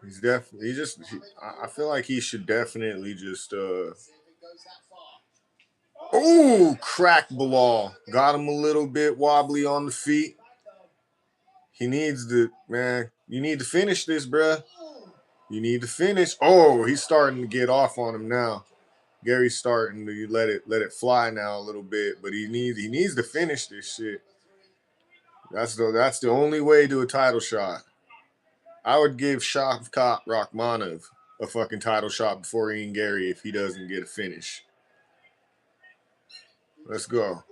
He's definitely, I feel like he should definitely just, crack Bilal. Got him a little bit wobbly on the feet. He needs to, man, you need to finish this, bruh. You need to finish. Oh, he's starting to get off on him now. Gary's starting to let it fly now a little bit, but he needs to finish this shit. That's the only way to a title shot. I would give Shavkat Rakhmonov a fucking title shot before Ian Gary if he doesn't get a finish. Let's go.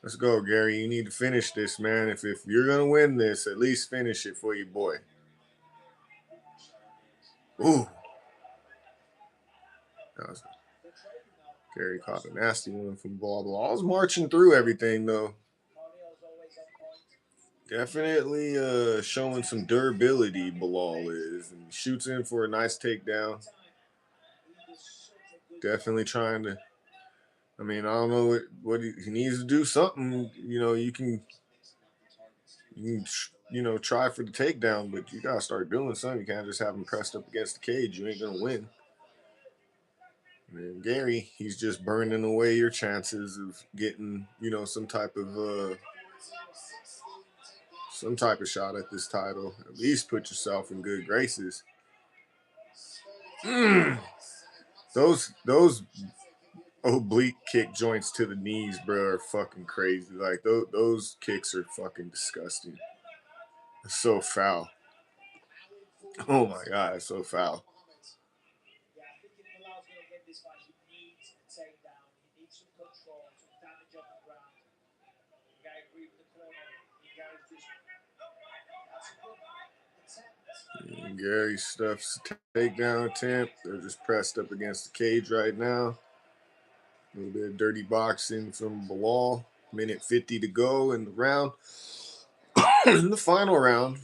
Let's go, Gary. You need to finish this, man. If you're gonna win this, at least finish it for your boy. Ooh. Gary caught a nasty one from Bilal. I was marching through everything though. Definitely showing some durability, Bilal is. And shoots in for a nice takedown. Definitely trying to. I mean, I don't know what he needs to do something. You can try for the takedown, but you gotta start doing something. You can't just have him pressed up against the cage. You ain't gonna win. And Gary, he's just burning away your chances of getting, some type of shot at this title. At least put yourself in good graces. Those oblique kick joints to the knees, bro, are fucking crazy. Like those kicks are fucking disgusting. It's so foul. Oh my god, it's so foul. And Gary stuffs takedown attempt. They're just pressed up against the cage right now. A little bit of dirty boxing from Bilal. Minute 50 to go in the round. In the final round,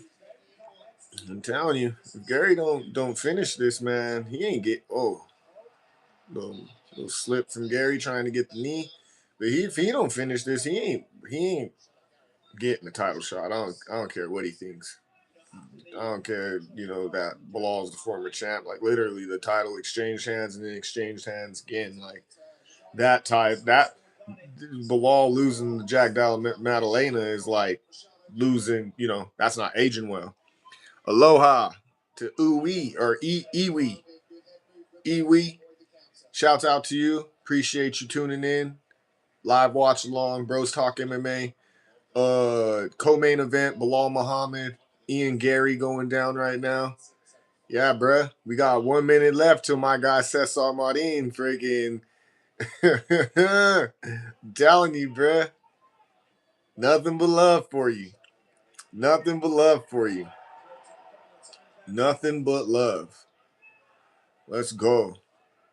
I'm telling you, if Gary don't finish this, man, he ain't get little slip from Gary trying to get the knee. But if he don't finish this, he ain't getting the title shot. I don't care what he thinks. I don't care, that Bilal's the former champ. Like literally the title exchanged hands and then exchanged hands again. Like that Bilal losing to Jack Dalla Maddalena is like losing, that's not aging well. Aloha to Uwe or Iwi. Iwi. Shouts out to you. Appreciate you tuning in. Live watch along, Bros Talk MMA. Co-main event, Bilal Muhammad, Ian Gary going down right now. Yeah, bruh. We got 1 minute left till my guy Cesar Martin freaking telling you, bruh. Nothing but love for you. Nothing but love for you. Nothing but love. Let's go.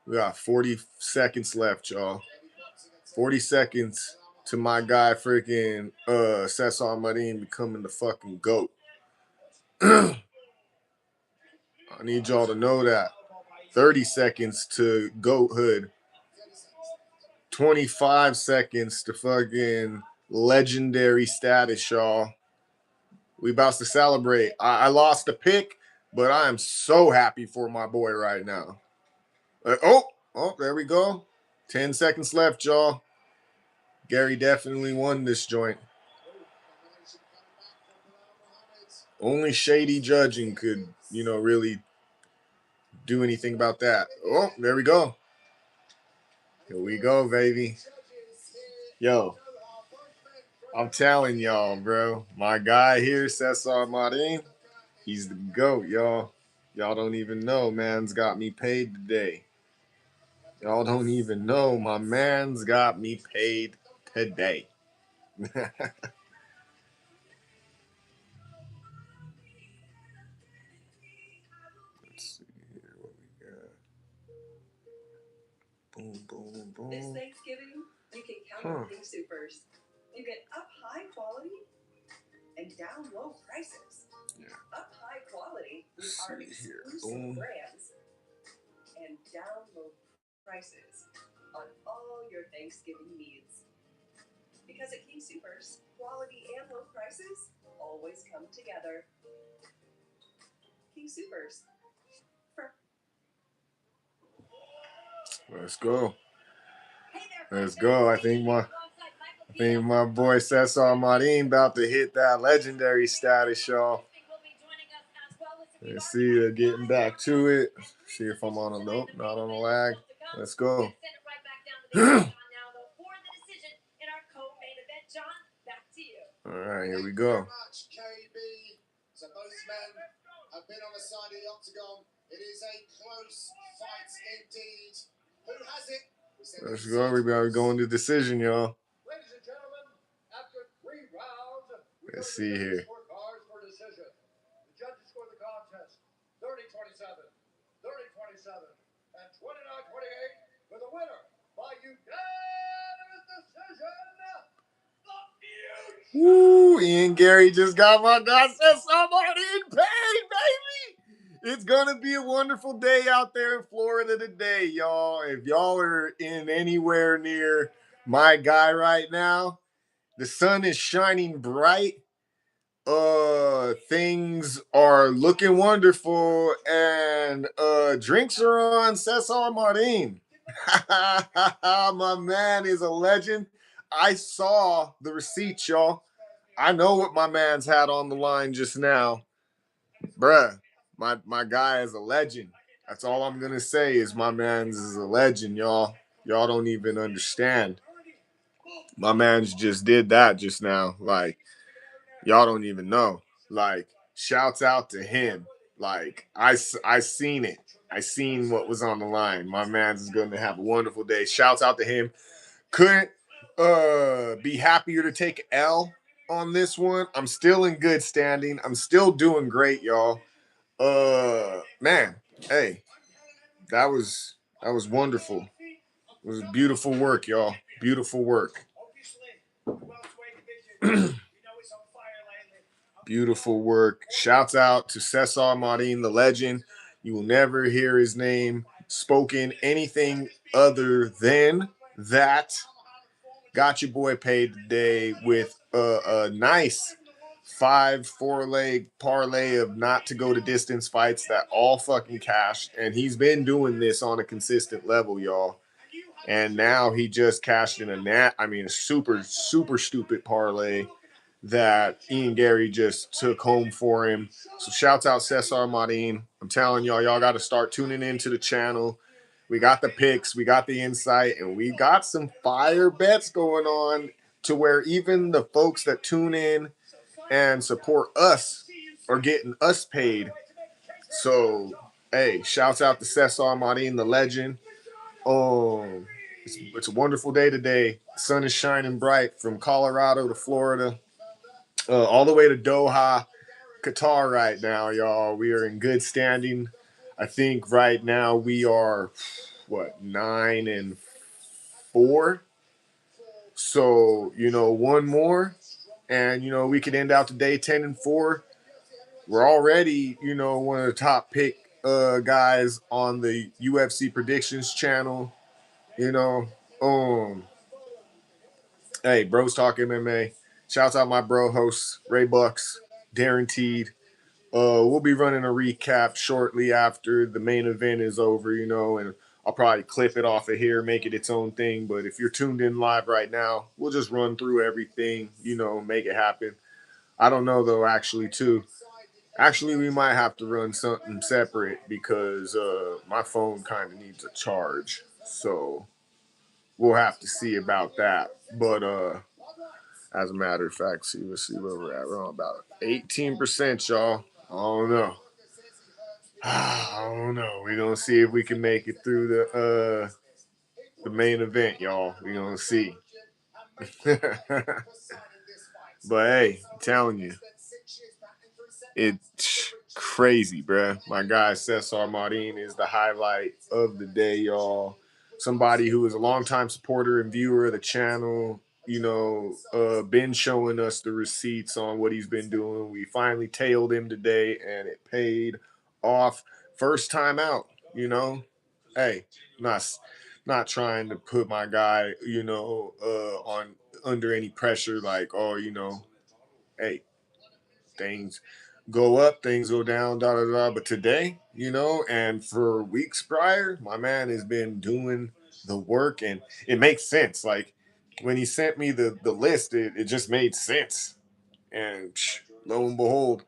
We got 40 seconds left, y'all. 40 seconds to my guy freaking Cesar Marin becoming the fucking GOAT. I need y'all to know that. 30 seconds to GOAThood. 25 seconds to fucking legendary status, y'all. We about to celebrate. I lost a pick, but I am so happy for my boy right now. There we go. 10 seconds left, y'all. Gary definitely won this joint. Only shady judging could, really do anything about that. Oh, there we go. Here we go, baby. Yo, I'm telling y'all, bro. My guy here, Cesar Marin, he's the GOAT, y'all. Y'all don't even know, man's got me paid today. Y'all don't even know, my man's got me paid today. Let's see here what we got. Boom, boom, boom. This Thanksgiving, you can count on King Supers. You get up high quality and down low prices. Yeah. Up high quality with our exclusive brands and down low prices on all your Thanksgiving needs. Because at King Supers, quality and low prices always come together. King Supers. Let's go. Let's go. I think my boy Cesar Marin about to hit that legendary status, y'all. Let's see, getting back to it. See if I'm on a note, not on a lag. Let's go. All right, here we go. So both men have been on the side of the octagon. It is a close fight indeed. Who has it? Let's go, everybody. We're going to decision, y'all. Ladies and gentlemen, after 3 rounds, let's see here. The judges scored the contest 30-27, 30-27, and 29-28 for the winner by unanimous decision. Woo, Ian Gary just got my guy said somebody in pain, baby. It's gonna be a wonderful day out there in Florida today, y'all. If y'all are in anywhere near my guy right now, the sun is shining bright. Things are looking wonderful, and drinks are on Cesar Marin. My man is a legend. I saw the receipt, y'all. I know what my man's had on the line just now. Bruh, my guy is a legend. That's all I'm gonna say is my man's is a legend, y'all. Y'all don't even understand. My man's just did that just now. Like, y'all don't even know. Like, shouts out to him. Like, I seen it. I seen what was on the line. My man's is going to have a wonderful day. Shouts out to him. Couldn't be happier to take L on this one. I'm still in good standing. I'm still doing great, y'all. Man, hey, that was wonderful. It was beautiful work, y'all. Beautiful work. Beautiful work. Shouts out to Cesar Marin, the legend. You will never hear his name spoken anything other than that. Got your boy paid today with a nice 4-leg parlay of not to go to distance fights that all fucking cashed. And he's been doing this on a consistent level, y'all. And now he just cashed in a super, super stupid parlay that Ian Gary just took home for him. So shouts out Cesar Marin. I'm telling y'all got to start tuning into the channel. We got the picks, we got the insight, and we got some fire bets going on to where even the folks that tune in and support us are getting us paid. So, hey, shouts out to Cesar Marin, the legend. It's a wonderful day today. The sun is shining bright from Colorado to Florida, all the way to Doha, Qatar right now, y'all. We are in good standing. I think right now we are, 9-4. So, one more, and, we could end out the day 10-4. We're already, one of the top pick guys on the UFC predictions channel. You know, um, hey, Bros Talk MMA. Shouts out my bro hosts, Ray Bucks, guaranteed. We'll be running a recap shortly after the main event is over, and I'll probably clip it off of here, make it its own thing. But if you're tuned in live right now, we'll just run through everything, make it happen. I don't know though, actually, too. Actually, we might have to run something separate because my phone kind of needs a charge. So we'll have to see about that. But as a matter of fact, let's see where we're at. We're on about 18%, y'all. I don't know. I don't know. We're gonna see if we can make it through the main event, y'all. We're gonna see. But hey, I'm telling you, it's crazy, bruh. My guy Cesar Marin is the highlight of the day, y'all. Somebody who is a longtime supporter and viewer of the channel, been showing us the receipts on what he's been doing. We finally tailed him today, and it paid off. First time out, Hey, not trying to put my guy, on under any pressure. Like, oh, hey, things go up, things go down, da da da. But today, and for weeks prior, my man has been doing the work, and it makes sense. Like when he sent me the list, it just made sense. And lo and behold,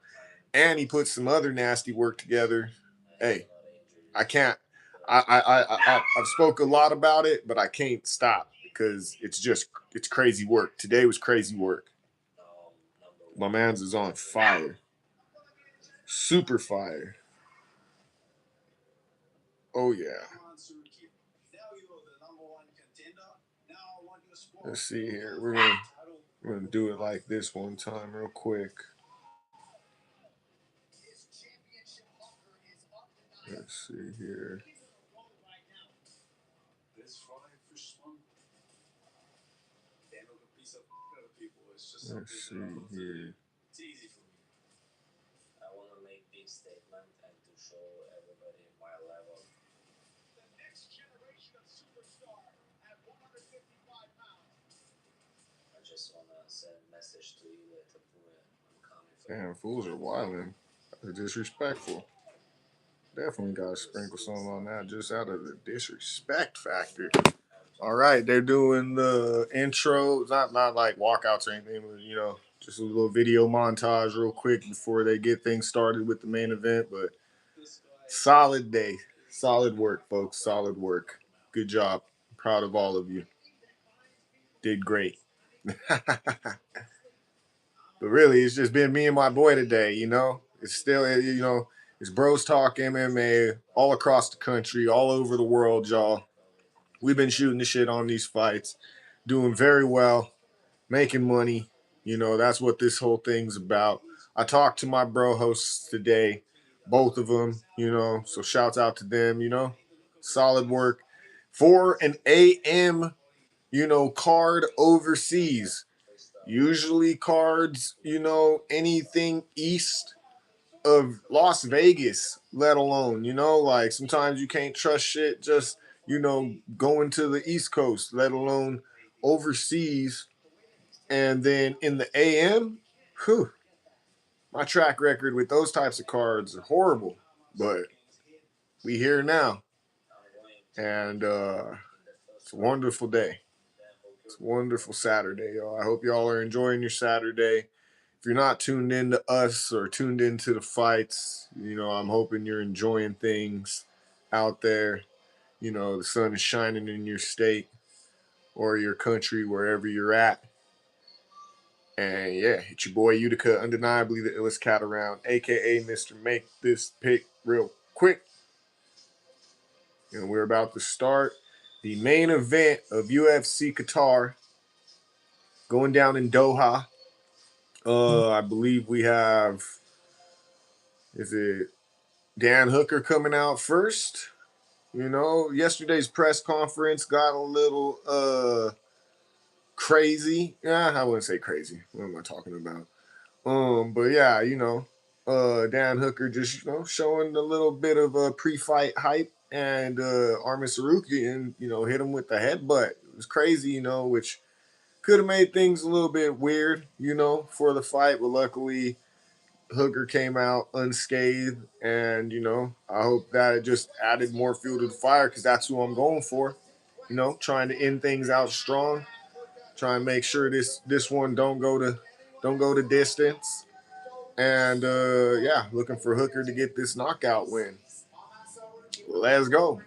and he put some other nasty work together. Hey, I can't. I've spoke a lot about it, but I can't stop because it's crazy work. Today was crazy work. My man's is on fire. Super fire. Oh yeah. Let's see here. We're gonna do it like this one time real quick. Let's see here. Let's see here. Damn, fools are wilding. They're disrespectful. Definitely got to sprinkle some on that just out of the disrespect factor. All right, they're doing the intro, not like walkouts or anything, but just a little video montage real quick before they get things started with the main event. But solid day, solid work, folks, solid work. Good job. Proud of all of you. Did great. But really, it's just been me and my boy today. It's still it's Bros Talk MMA all across the country, all over the world, y'all. We've been shooting the shit on these fights, doing very well, making money. That's what this whole thing's about. I talked to my bro hosts today, both of them, you know. So shouts out to them, you know. Solid work for an AM, you know, card overseas. Usually cards, you know, anything east of Las Vegas, let alone, you know, like sometimes you can't trust shit just, you know, going to the East Coast, let alone overseas. And then in the AM, whew, my track record with those types of cards are horrible. But we here now. And it's a wonderful day. It's a wonderful Saturday, y'all. I hope y'all are enjoying your Saturday. If you're not tuned in to us or tuned into the fights, you know, I'm hoping you're enjoying things out there. You know, the sun is shining in your state or your country, wherever you're at. And yeah, it's your boy Utica, undeniably the illest cat around, aka Mr. Make This Pick Real Quick. And we're about to start the main event of UFC Qatar going down in Doha. I believe we have, is it Dan Hooker coming out first? You know, yesterday's press conference got a little crazy. Yeah, I wouldn't say crazy. What am I talking about? But yeah, you know, Dan Hooker just, you know, showing a little bit of a pre-fight hype, and Arman Tsarukyan, you know, hit him with the headbutt. It was crazy, you know, which could have made things a little bit weird, you know, for the fight, but luckily Hooker came out unscathed, and you know, I hope that it just added more fuel to the fire because that's who I'm going for. You know, trying to end things out strong, try and make sure this one don't go to distance, and yeah, looking for Hooker to get this knockout win. Let's go.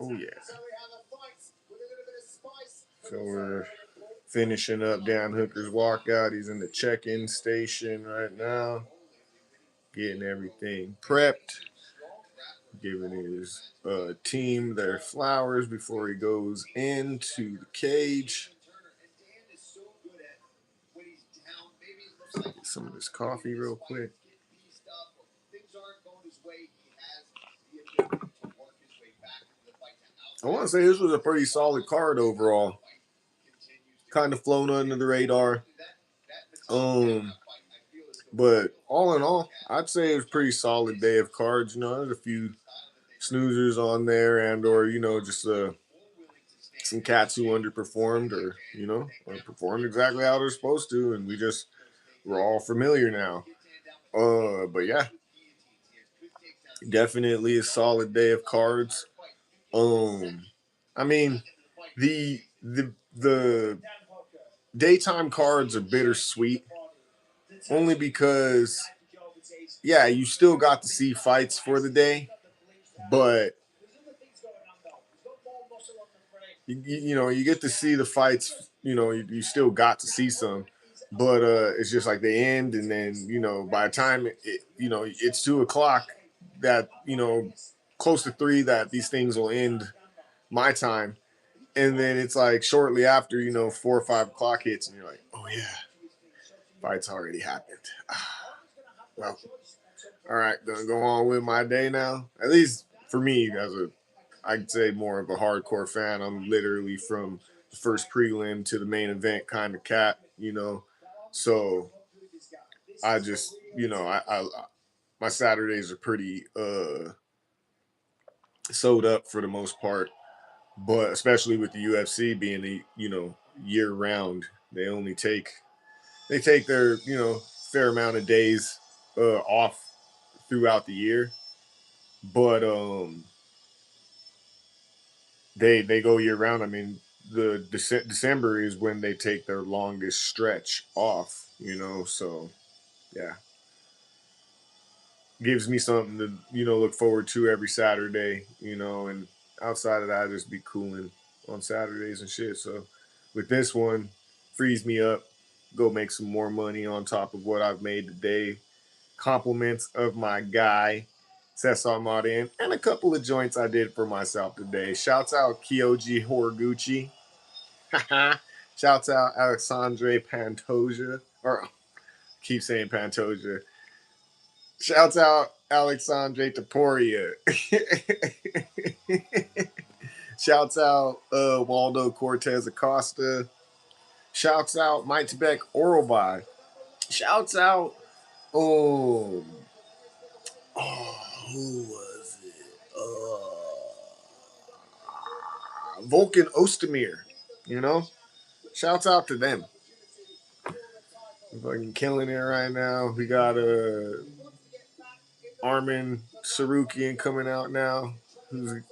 Oh yeah. So we're finishing up Dan Hooker's walkout. He's in the check-in station right now, getting everything prepped, giving his team their flowers before he goes into the cage. Get some of this coffee real quick. I want to say this was a pretty solid card overall. Kind of flown under the radar. But all in all, I'd say it was a pretty solid day of cards. You know, there's a few snoozers on there, and or you know, just some cats who underperformed or you know or performed exactly how they're supposed to, and we're all familiar now. But yeah, definitely a solid day of cards. Um, I mean, the daytime cards are bittersweet, only because yeah, you still got to see fights for the day, but you know you get to see the fights. You know you still got to see some, but it's just like they end, and then you know by the time you know it's 2 o'clock, that you know close to three that these things will end my time, and then it's like shortly after you know 4 or 5 o'clock hits, and you're like, oh yeah, fight's already happened. Well, all right, gonna go on with my day now. At least for me, as a I'd say more of a hardcore fan. I'm literally from the first prelim to the main event kind of cat, you know. So I just, you know, I my Saturdays are pretty sewed up for the most part, but especially with the UFC being a you know year round, they only take their you know fair amount of days off throughout the year, but they go year round. I mean, the December is when they take their longest stretch off. You know, so yeah, gives me something to you know look forward to every Saturday. You know, and outside of that, I just be cooling on Saturdays and shit. So with this one, frees me up. Go make some more money on top of what I've made today. Compliments of my guy Cesar Martin, and a couple of joints I did for myself today. Shouts out Kyoji Horiguchi. Shouts out Alexandre Pantoja. Or keep saying Pantoja. Shouts out Alexandre Taporia. Shouts out Waldo Cortez Acosta. Shouts out Mike Tibek Oralby. Shouts out oh, who was it? Vulcan Ostemir. You know? Shouts out to them. We're fucking killing it right now. We got Arman Tsarukyan coming out now. Who's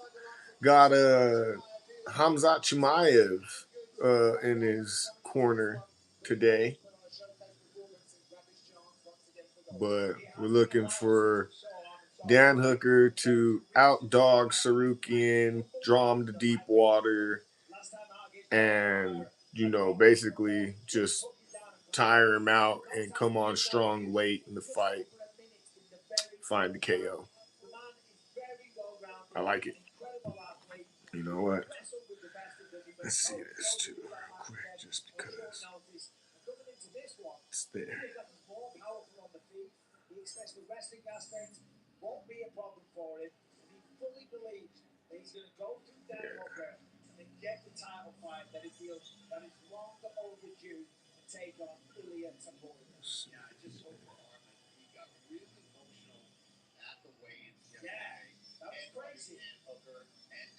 got Hamzat Chimaev in his corner today. But we're looking for Dan Hooker to outdog Tsarukyan, draw him to deep water, and, basically just tire him out and come on strong late in the fight. Find the KO. I like it. You know what? Let's see this too, real quick, just because it's there. He expects the wrestling aspect won't be a problem for him. He fully believes that he's going to go through that Hooker and get the title fight that he feels that is long overdue to take on Utica. Yeah, I just hope for Arman. He got really emotional at the weigh-ins yesterday. Yeah, that was crazy. And Hooker, and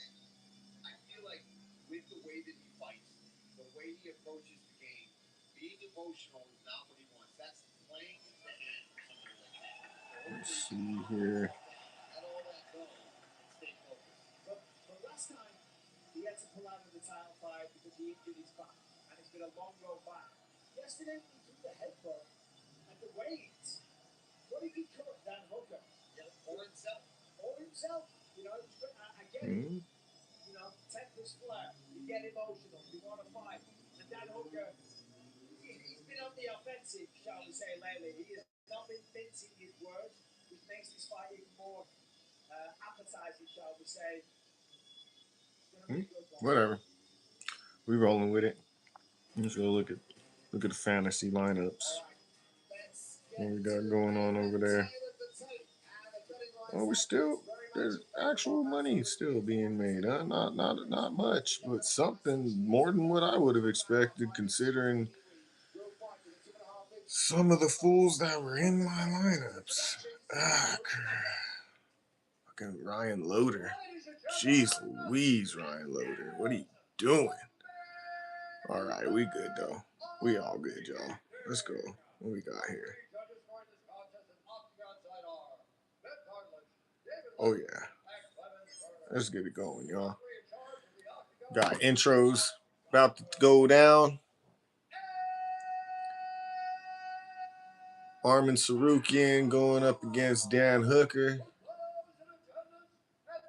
I feel like with the way that he fights, the way he approaches the game, being emotional is not what he wants. That's playing the hand for somebody like that. Let's see here. But last time, he had to pull out of the title fight because he injured his back, and it's been a long road back. Yesterday, he threw the headbutt at the weigh-ins. What did he cut Dan Hooker? Yeah, or himself. Or himself. I get it. Tempers flare. You get emotional. You want to fight. And Dan Hooker, he's been on the offensive, shall we say, lately. He has not been mincing his words, which makes this fight even more appetizing, shall we say. Whatever. We rolling with it. Let's go look at the fantasy lineups. What we got going on over there? Oh, there's actual money still being made. Huh? Not much, but something more than what I would have expected, considering some of the fools that were in my lineups. Fucking Ryan Loader. Jeez Louise, Ryan Loader. What are you doing? All right, we good though. We all good, y'all. Let's go. What we got here? Oh yeah. Let's get it going, y'all. Got intros about to go down. Arman Tsarukyan going up against Dan Hooker.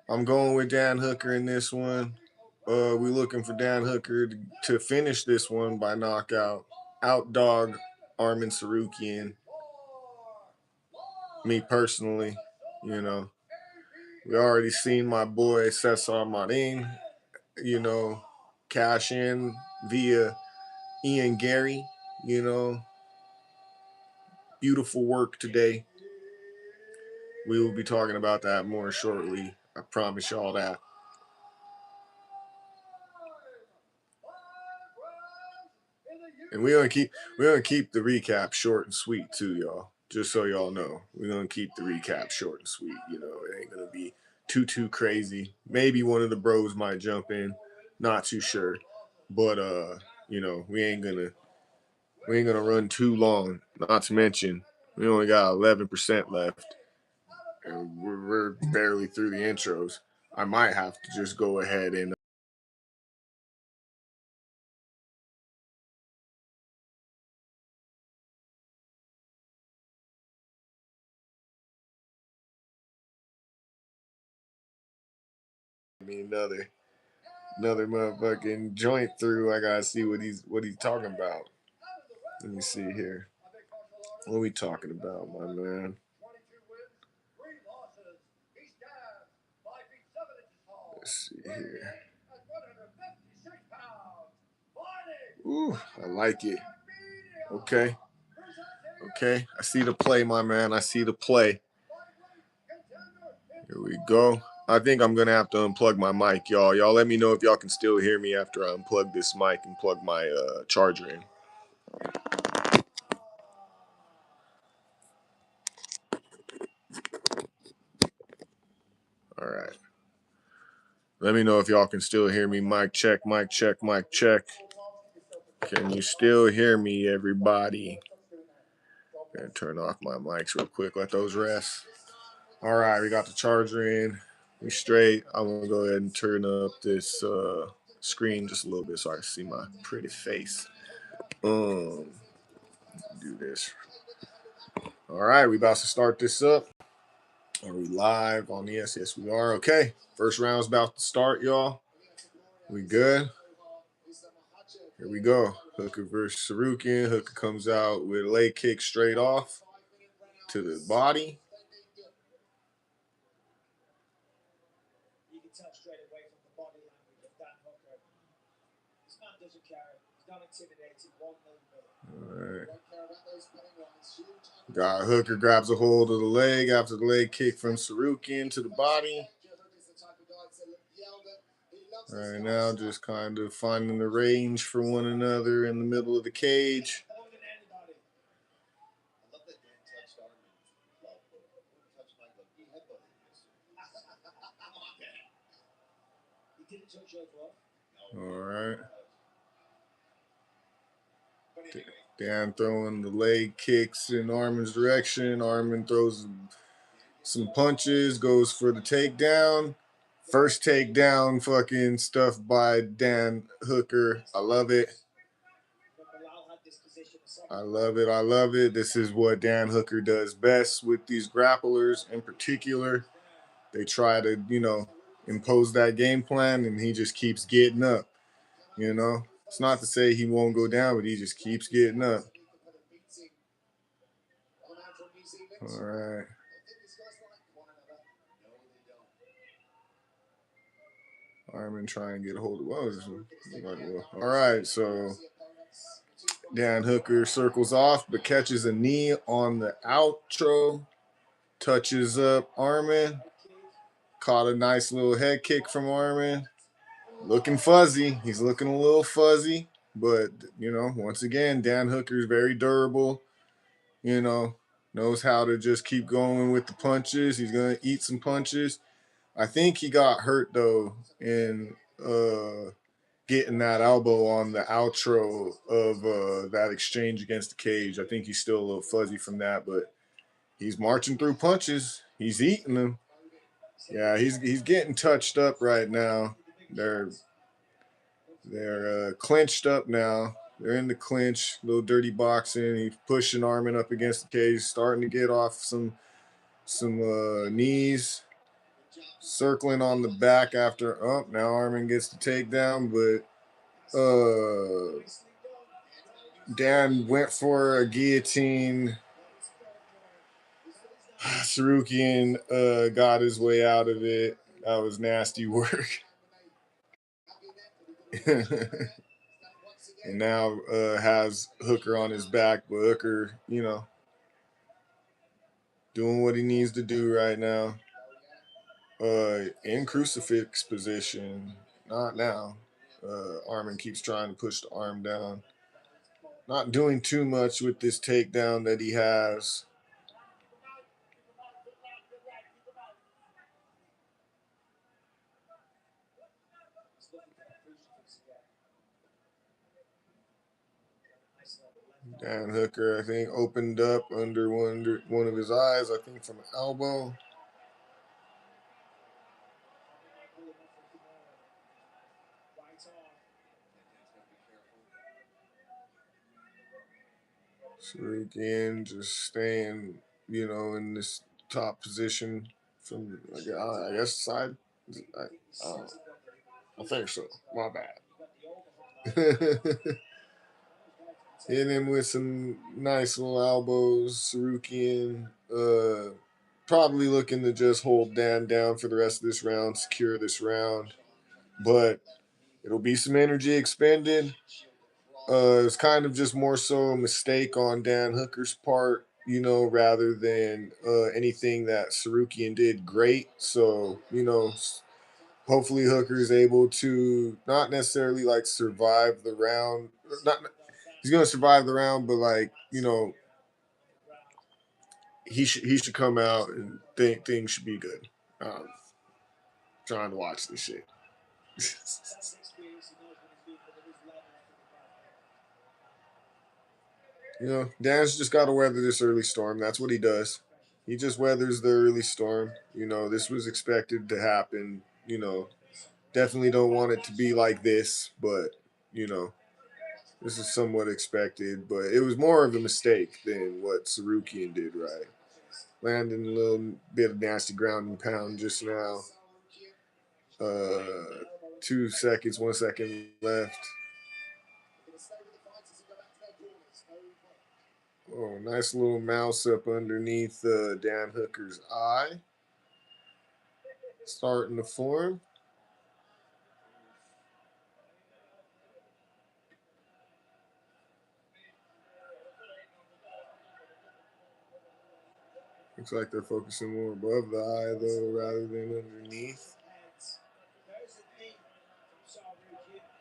I'm going with Dan Hooker in this one. We're looking for Dan Hooker to finish this one by knockout. Outdog Arman Tsarukyan. Me personally, we already seen my boy Cesar Martin, cash in via Ian Gary, beautiful work today. We will be talking about that more shortly. I promise y'all that. And we're gonna keep the recap short and sweet too, y'all. Just so y'all know, we're gonna keep the recap short and sweet. It ain't gonna be too crazy. Maybe one of the bros might jump in. Not too sure, but we ain't gonna run too long. Not to mention, we only got 11% left, and we're barely through the intros. I might have to just go ahead and another motherfucking joint through. I gotta see what he's talking about. Let me see here. What are we talking about, my man? Let's see here. Ooh, I like it. Okay. Okay. I see the play, my man. I see the play. Here we go. I think I'm going to have to unplug my mic, y'all. Y'all let me know if y'all can still hear me after I unplug this mic and plug my charger in. All right. Let me know if y'all can still hear me. Mic check, mic check, mic check. Can you still hear me, everybody? I'm going to turn off my mics real quick. Let those rest. All right, we got the charger in. We straight. I'm going to go ahead and turn up this screen just a little bit so I can see my pretty face. Do this. All right, we about to start this up. Are we live on the yes? Yes, we are. Okay, first round's about to start, y'all. We good? Here we go. Hooker versus Tsarukyan. Hooker comes out with a leg kick straight off to the body. You can tell straight away from the body language of Dan Hooker. This man doesn't care. He's not intimidated one little bit. All right. Got Hooker grabs a hold of the leg after the leg kick from Tsarukyan to the body. Right now, just kind of finding the range for one another in the middle of the cage. All right. Dan throwing the leg kicks in Arman's direction. Arman throws some punches, goes for the takedown. First takedown fucking stuff by Dan Hooker. I love it. I love it. I love it. This is what Dan Hooker does best with these grapplers in particular. They try to, impose that game plan, and he just keeps getting up. It's not to say he won't go down, but he just keeps getting up. All right. Arman trying to get a hold of what was this? All right, so Dan Hooker circles off, but catches a knee on the outro, touches up Arman, caught a nice little head kick from Arman. Looking fuzzy. He's looking a little fuzzy, but, once again, Dan Hooker's very durable, knows how to just keep going with the punches. He's going to eat some punches. I think he got hurt, though, in getting that elbow on the outro of that exchange against the cage. I think he's still a little fuzzy from that, but he's marching through punches. He's eating them. Yeah, he's getting touched up right now. They're clinched up now. They're in the clinch, little dirty boxing. He's pushing Arman up against the cage, starting to get off some knees. Circling on the back after now Arman gets the takedown, but Dan went for a guillotine. Tsarukyan got his way out of it. That was nasty work. And now has Hooker on his back, but Hooker, doing what he needs to do right now. In crucifix position. Not now. Arman keeps trying to push the arm down. Not doing too much with this takedown that he has. Dan Hooker, I think, opened up under one of his eyes, I think from an elbow. Tsarukyan just staying, in this top position from, I guess, side. I think so. My bad. Hit him with some nice little elbows. Tsarukyan Probably looking to just hold Dan down for the rest of this round, secure this round. But it'll be some energy expended. It's kind of just more so a mistake on Dan Hooker's part, rather than anything that Tsarukyan did great. So, hopefully Hooker is able to not necessarily like survive the round. Not he's gonna survive the round, but like he should come out and things should be good. Um, Trying to watch this shit. Dan's just got to weather this early storm. That's what he does. He just weathers the early storm. This was expected to happen. Definitely don't want it to be like this, but you know, this is somewhat expected. But it was more of a mistake than what Tsarukyan did. Right, landing a little bit of nasty ground and pound just now. 2 seconds, 1 second left. Oh, nice little mouse up underneath Dan Hooker's eye. Starting to form. Looks like they're focusing more above the eye, though, rather than underneath.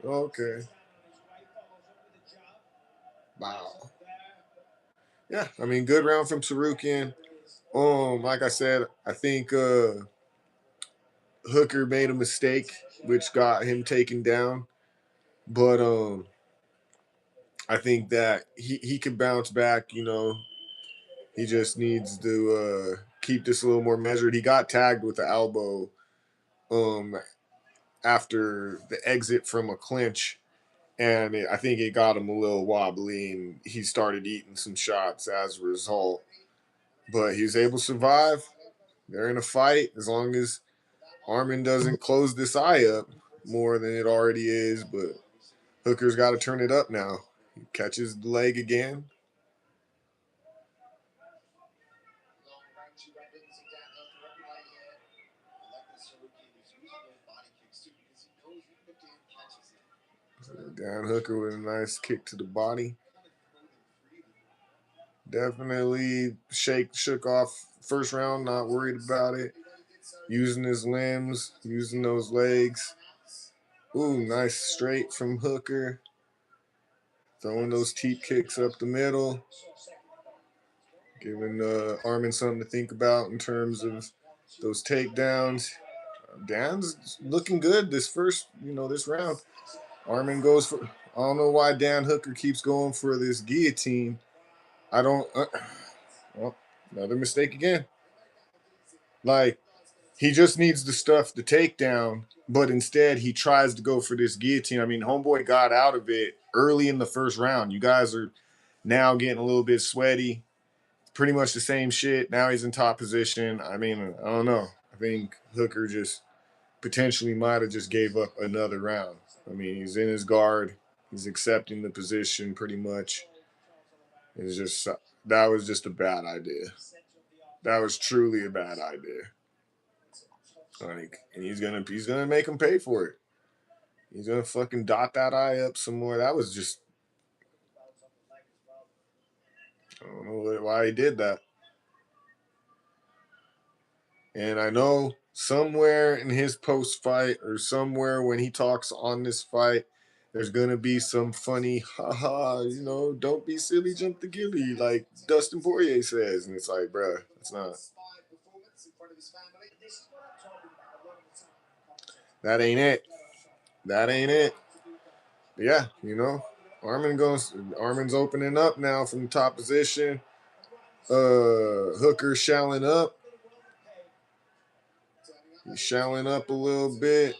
Okay. Wow. Yeah, I mean, good round from Tsarukyan. Like I said, I think Hooker made a mistake, which got him taken down. But I think that he could bounce back. He just needs to keep this a little more measured. He got tagged with the elbow um, after the exit from a clinch, and I think it got him a little wobbly, and he started eating some shots as a result. But he was able to survive. They're in a fight as long as Arman doesn't close this eye up more than it already is. But Hooker's got to turn it up now. He catches the leg again. Dan Hooker with a nice kick to the body. Definitely shook off first round, not worried about it. Using his limbs, using those legs. Ooh, nice straight from Hooker. Throwing those teep kicks up the middle. Giving Arman something to think about in terms of those takedowns. Dan's looking good this round. Arman goes for. I don't know why Dan Hooker keeps going for this guillotine. I don't. Well, another mistake again. Like, he just needs the stuff to take down, but instead he tries to go for this guillotine. I mean, Homeboy got out of it early in the first round. You guys are now getting a little bit sweaty. Pretty much the same shit. Now he's in top position. I mean, I don't know. I think Hooker just potentially might have just gave up another round. I mean, he's in his guard. He's accepting the position pretty much. It's just that was just a bad idea. That was truly a bad idea. Like, and he's gonna make him pay for it. He's gonna fucking dot that eye up some more. That was just I don't know why he did that. And I know somewhere in his post fight or somewhere when he talks on this fight, there's gonna be some funny, haha, don't be silly, jump the gilly, like Dustin Poirier says. And it's like, bruh, it's not. That ain't it. That ain't it. But yeah, Arman's opening up now from the top position. Hooker shelling up. He's shelling up a little bit.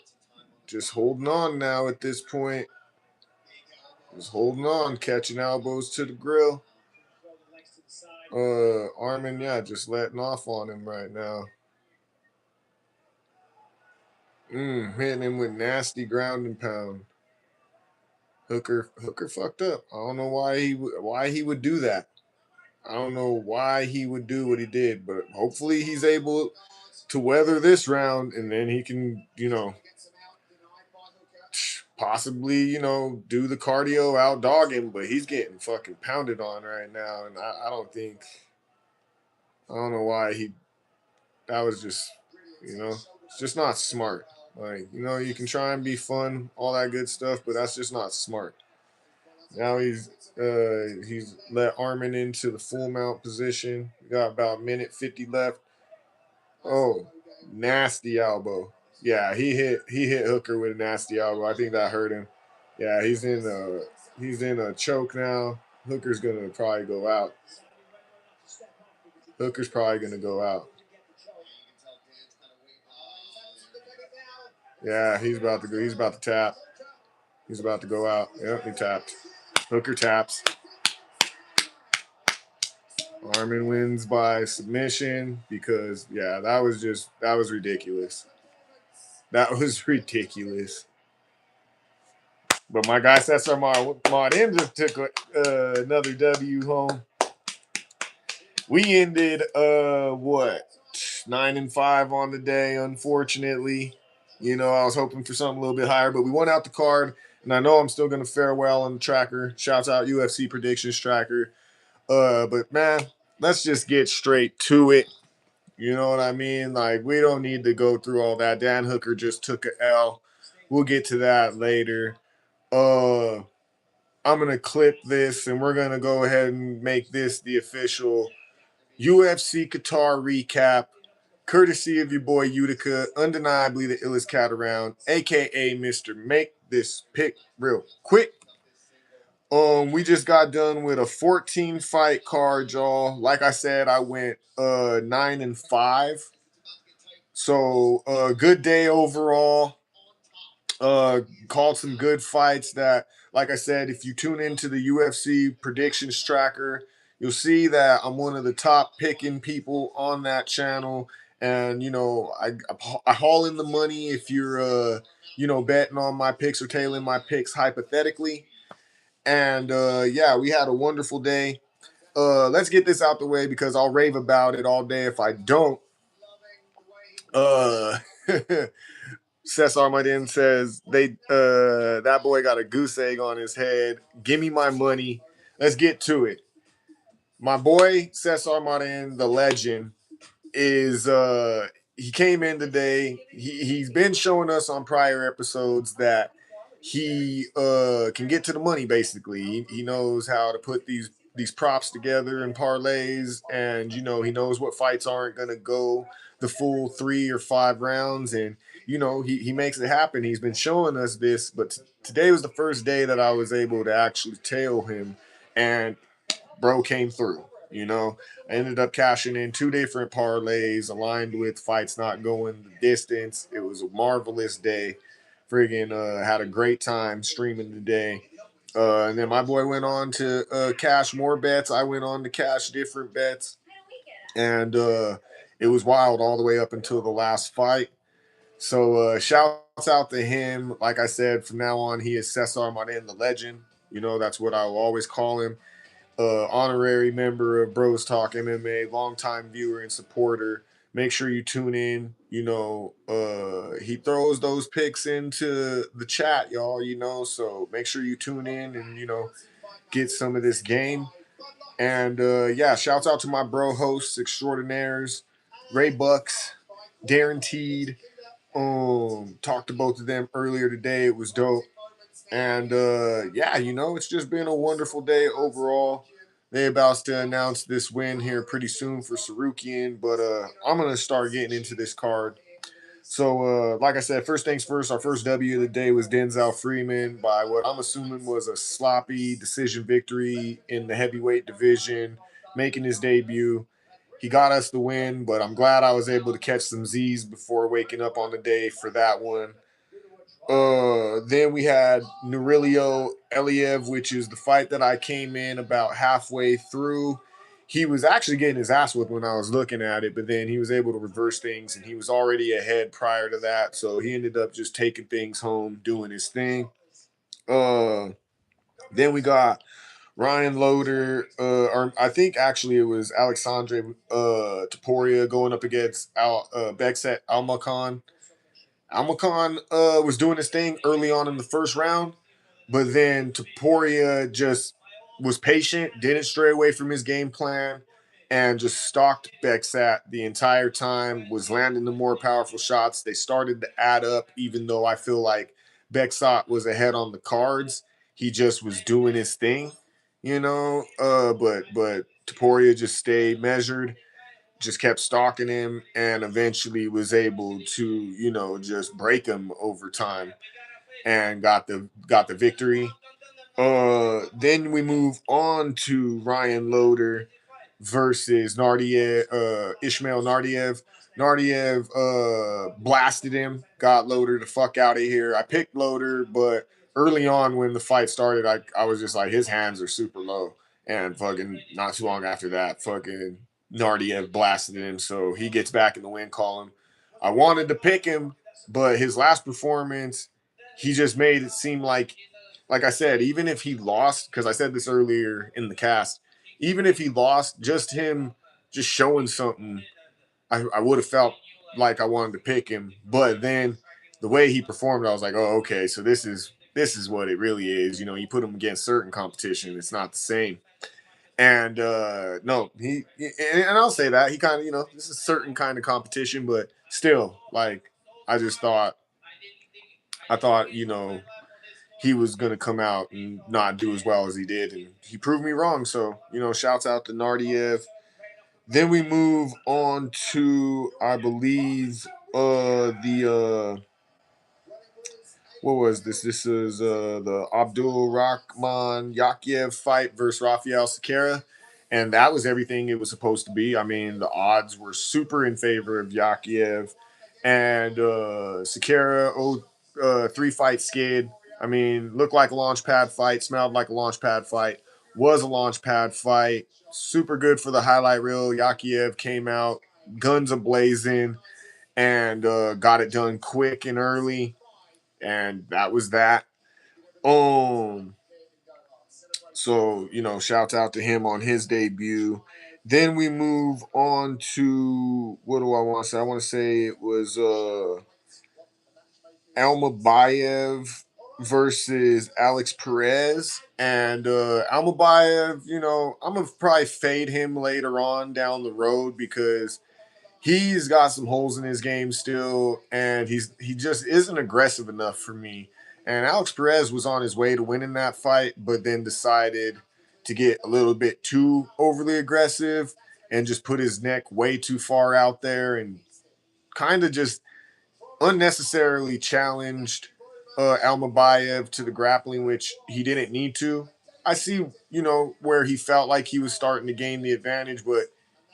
Just holding on now at this point. Just holding on, catching elbows to the grill. Arman, yeah, just letting off on him right now. Hitting him with nasty ground and pound. Hooker fucked up. I don't know why he would do that. I don't know why he would do what he did, but hopefully he's able to weather this round, and then he can, possibly, do the cardio out dog him. But he's getting fucking pounded on right now, and I don't know why he. That was just, it's just not smart. Like, you can try and be fun, all that good stuff, but that's just not smart. Now he's let Arman into the full mount position. We got about a minute 50 left. Oh, nasty elbow. Yeah, he hit Hooker with a nasty elbow. I think that hurt him. Yeah, he's in a choke now. Hooker's gonna probably go out. Hooker's probably gonna go out. Yeah, he's about to go. He's about to tap. He's about to go out. Yep, he tapped. Hooker taps. Arman wins by submission because that was ridiculous. That was ridiculous. But my guy Cesar Martin just took another W home. We ended what 9-5 on the day. Unfortunately, I was hoping for something a little bit higher, but we won out the card, and I know I'm still going to fare well on the tracker. Shouts out UFC predictions tracker. But man, let's just get straight to it. You know what I mean? Like, we don't need to go through all that. Dan Hooker just took a L. We'll get to that later. Uh, I'm gonna clip this, and we're gonna go ahead and make this the official UFC Qatar recap, courtesy of your boy Utica, undeniably the illest cat around, aka Mister Make This Pick Real Quick. We just got done with a 14 fight card, y'all. Like I said, I went 9-5. So good day overall. Called some good fights that, like I said, if you tune into the UFC predictions tracker, you'll see that I'm one of the top picking people on that channel. And I haul in the money if you're betting on my picks or tailing my picks hypothetically. And yeah, we had a wonderful day. Let's get this out the way because I'll rave about it all day if I don't. Uh Cesar Martin says that boy got a goose egg on his head. Give me my money. Let's get to it. My boy Cesar Martin, the legend, is he came in today. He's been showing us on prior episodes that he can get to the money. Basically, he knows how to put these props together and parlays, and he knows what fights aren't gonna go the full 3 or 5 rounds, and he makes it happen. He's been showing us this, but today was the first day that I was able to actually tail him, and bro came through. I ended up cashing in 2 different parlays aligned with fights not going the distance. It was a marvelous day. Friggin' had a great time streaming today. And then my boy went on to cash more bets. I went on to cash different bets. And it was wild all the way up until the last fight. So shouts out to him. Like I said, from now on, he is Cesar Martin, the legend. That's what I will always call him. Honorary member of Bros Talk MMA, longtime viewer and supporter. Make sure you tune in. He throws those picks into the chat, y'all. So make sure you tune in and get some of this game. And yeah, shouts out to my bro hosts extraordinaires, Ray Bucks, Guaranteed. Talked to both of them earlier today. It was dope. And yeah, it's just been a wonderful day overall. They about to announce this win here pretty soon for Tsarukyan, but I'm gonna start getting into this card. So, like I said, first things first, our first W of the day was Denzel Freeman by what I'm assuming was a sloppy decision victory in the heavyweight division, making his debut. He got us the win, but I'm glad I was able to catch some Z's before waking up on the day for that one. Then we had Nurilio Eliev, which is the fight that I came in about halfway through. He was actually getting his ass whipped when I was looking at it, but then he was able to reverse things, and he was already ahead prior to that, so he ended up just taking things home, doing his thing. Then we got Ryan Loder, or I think actually it was Alexandre Taporia going up against Bekset Almakan. Almakan was doing his thing early on in the first round, but then Taporia just was patient, didn't stray away from his game plan, and just stalked Beksat the entire time, was landing the more powerful shots. They started to add up, even though I feel like Beksat was ahead on the cards. He just was doing his thing, you know. But Taporia just stayed measured, just kept stalking him, and eventually was able to, just break him over time and got the victory. Then we move on to Ryan Loder versus Ishmael Nardiev. Nardiev blasted him, got Loder the fuck out of here. I picked Loder, but early on when the fight started, I was just like, his hands are super low. And fucking not too long after that, fucking Nardiev blasted him. So he gets back in the win column. I wanted to pick him, but his last performance, he just made it seem like I said, even if he lost, because I said this earlier in the cast, even if he lost, just him just showing something, I would have felt like I wanted to pick him. But then the way he performed, I was like, oh, okay, so this is what it really is. You put him against certain competition, it's not the same. And no, and I'll say that he kind of, this is a certain kind of competition, but still, like, I just thought, he was going to come out and not do as well as he did. And he proved me wrong. So, shouts out to Nardiev. Then we move on to, I believe, the what was this? This is the Abdul Rahman Yakiev fight versus Rafael Sequeira. And that was everything it was supposed to be. I mean, the odds were super in favor of Yakiev. And Sequeira, 3 fight skid. I mean, looked like a launch pad fight, smelled like a launch pad fight, was a launch pad fight. Super good for the highlight reel. Yakiev came out, guns a blazing, and got it done quick and early, and that was that. Um, so shouts out to him on his debut. Then we move on to, what do I want to say? I want to say it was Almabayev versus Alex Perez. And Almabayev, I'm gonna probably fade him later on down the road because he's got some holes in his game still, and he just isn't aggressive enough for me. And Alex Perez was on his way to winning that fight, but then decided to get a little bit too overly aggressive and just put his neck way too far out there and kind of just unnecessarily challenged Almabayev to the grappling, which he didn't need to. I see, where he felt like he was starting to gain the advantage, but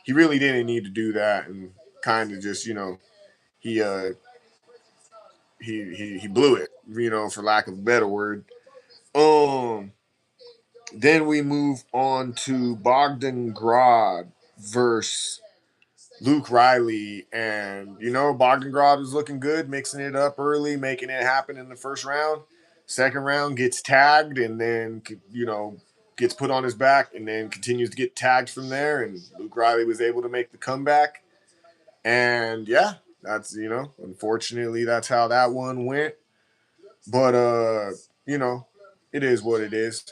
he really didn't need to do that, and kind of just, he he blew it, for lack of a better word. Um, then we move on to Bogdan Grad versus Luke Riley, and Bogdan Grad was looking good, mixing it up early, making it happen in the first round. Second round gets tagged, and then gets put on his back, and then continues to get tagged from there. And Luke Riley was able to make the comeback, and yeah, that's unfortunately that's how that one went. But you know, it is what it is.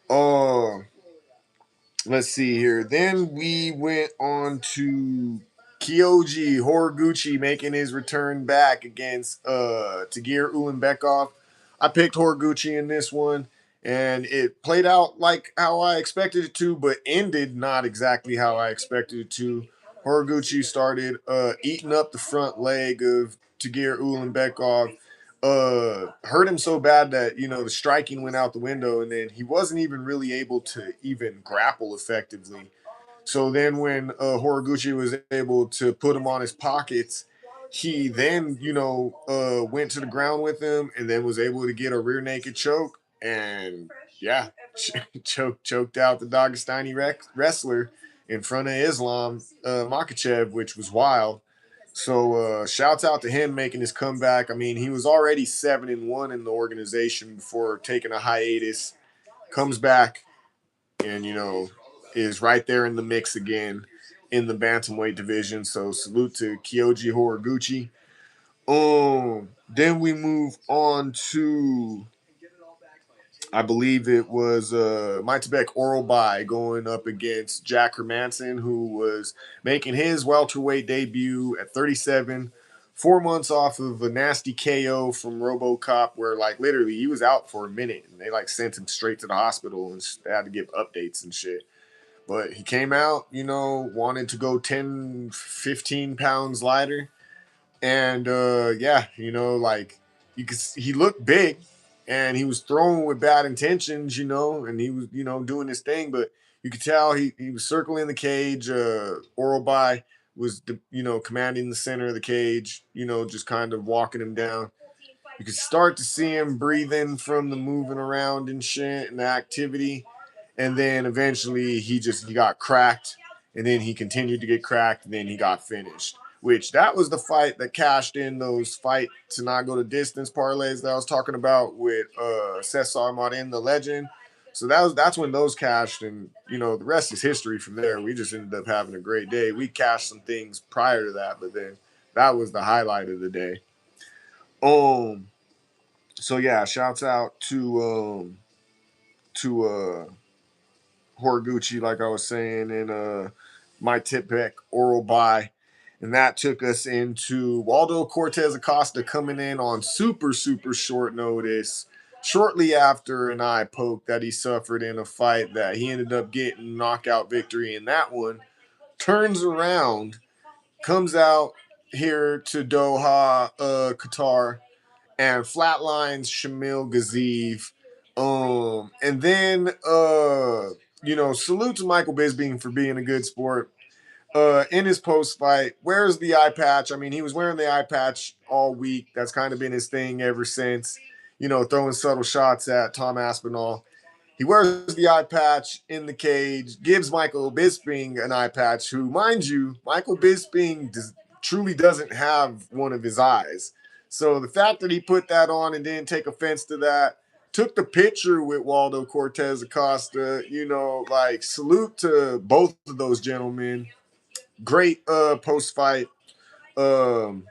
Uh, let's see here. Then we went on to Kyoji Horiguchi making his return back against Tagir Ulanbekov. I picked Horiguchi in this one, and it played out like how I expected it to, but ended not exactly how I expected it to. Horiguchi started eating up the front leg of Tagir Ulanbekov. Hurt him so bad that the striking went out the window, and then he wasn't even really able to even grapple effectively. So then when Horiguchi was able to put him on his pockets, he then went to the ground with him, and then was able to get a rear naked choke, and yeah, choked out the Dagestani wrestler in front of Islam Makachev, which was wild. So shouts out to him making his comeback. I mean, he was already 7-1 in the organization before taking a hiatus. Comes back, and is right there in the mix again in the bantamweight division. So salute to Kyoji Horiguchi. Then we move on to, I believe it was Maitsubek Orobai going up against Jack Hermanson, who was making his welterweight debut at 37, 4 months off of a nasty KO from RoboCop, where like literally he was out for a minute and they like sent him straight to the hospital and they had to give updates and shit. But he came out, wanted to go 10, 15 pounds lighter, and yeah, like he looked big, and he was throwing with bad intentions, and he was doing his thing, but you could tell he was circling the cage. Orobai was commanding the center of the cage, just kind of walking him down. You could start to see him breathing from the moving around and shit and the activity, and then eventually he got cracked, and then he continued to get cracked, and then he got finished. Which that was the fight that cashed in those fight to not go to distance parlays that I was talking about with Cesar Marin, the legend. So that's when those cashed, and the rest is history from there. We just ended up having a great day. We cashed some things prior to that, but then that was the highlight of the day. So yeah, shouts out to Horiguchi, like I was saying, and my tip pick, Oral By. And that took us into Waldo Cortez Acosta coming in on super, super short notice, shortly after an eye poke that he suffered in a fight that he ended up getting knockout victory in that one. Turns around, comes out here to Doha, Qatar, and flatlines Shamil Gaziev. And then salute to Michael Bisping for being a good sport. In his post fight, wears the eye patch. I mean, he was wearing the eye patch all week. That's kind of been his thing ever since. Throwing subtle shots at Tom Aspinall. He wears the eye patch in the cage, gives Michael Bisping an eye patch, who, mind you, Michael Bisping truly doesn't have one of his eyes. So the fact that he put that on and didn't take offense to that, took the picture with Waldo Cortez Acosta, like salute to both of those gentlemen. Great post fight. Um,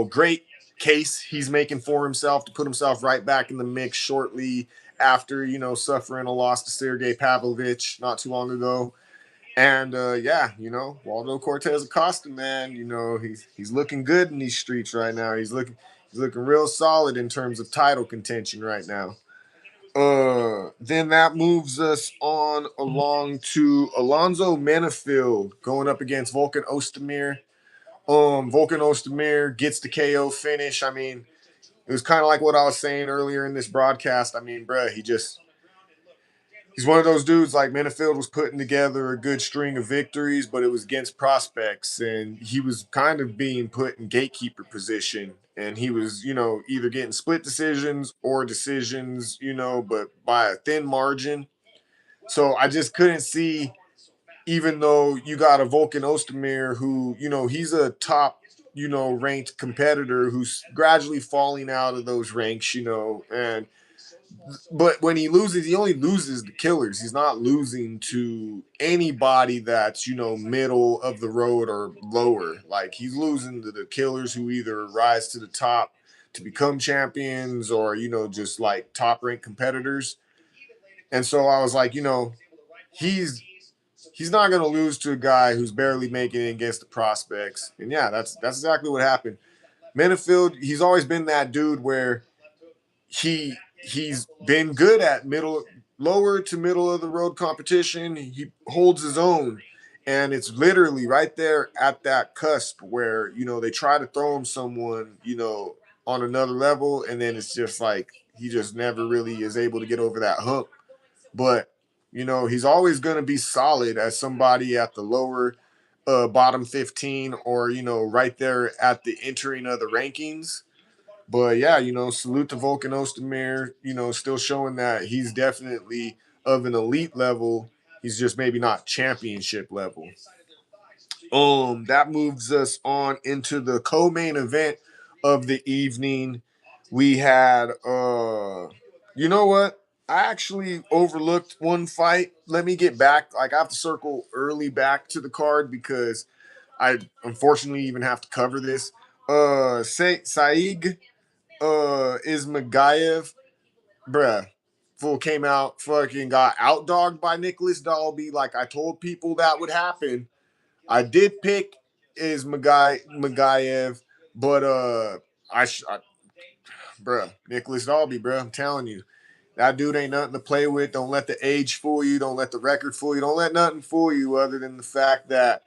great case he's making for himself to put himself right back in the mix shortly after, suffering a loss to Sergey Pavlovich not too long ago. And yeah, Waldo Cortez Acosta, man, he's looking good in these streets right now. He's looking real solid in terms of title contention right now. Then that moves us on along to Alonzo Menefield going up against Volkan Ozdemir. Volkan Ozdemir gets the KO finish. I mean, it was kind of like what I was saying earlier in this broadcast. I mean, bruh, he's one of those dudes like Menefield was putting together a good string of victories, but it was against prospects, and he was kind of being put in gatekeeper position. And he was, either getting split decisions or decisions, but by a thin margin. So I just couldn't see, even though you got a Volkan Ozdemir who, he's a top, ranked competitor who's gradually falling out of those ranks, and but when he loses, he only loses to killers. He's not losing to anybody that's, middle of the road or lower. Like he's losing to the killers who either rise to the top to become champions or, just like top ranked competitors. And so I was like, he's he's not going to lose to a guy who's barely making it against the prospects. And yeah, that's exactly what happened. Menefield, he's always been that dude where he's been good at lower to middle of the road competition. He holds his own, and it's literally right there at that cusp where they try to throw him someone on another level, and then it's just like he just never really is able to get over that hump. But he's always going to be solid as somebody at the lower bottom 15 or right there at the entering of the rankings. But yeah, salute to Volkan Ozdemir, still showing that he's definitely of an elite level. He's just maybe not championship level. That moves us on into the co-main event of the evening. We had you know what? I actually overlooked one fight. Let me get back. Like, I have to circle early back to the card because I unfortunately even have to cover this. Saig Ismagayev, bruh, fool came out, fucking got outdogged by Nicholas Dalby. Like I told people that would happen. I did pick Magayev, but I bruh, Nicholas Dalby, bruh, I'm telling you. That dude ain't nothing to play with. Don't let the age fool you. Don't let the record fool you. Don't let nothing fool you other than the fact that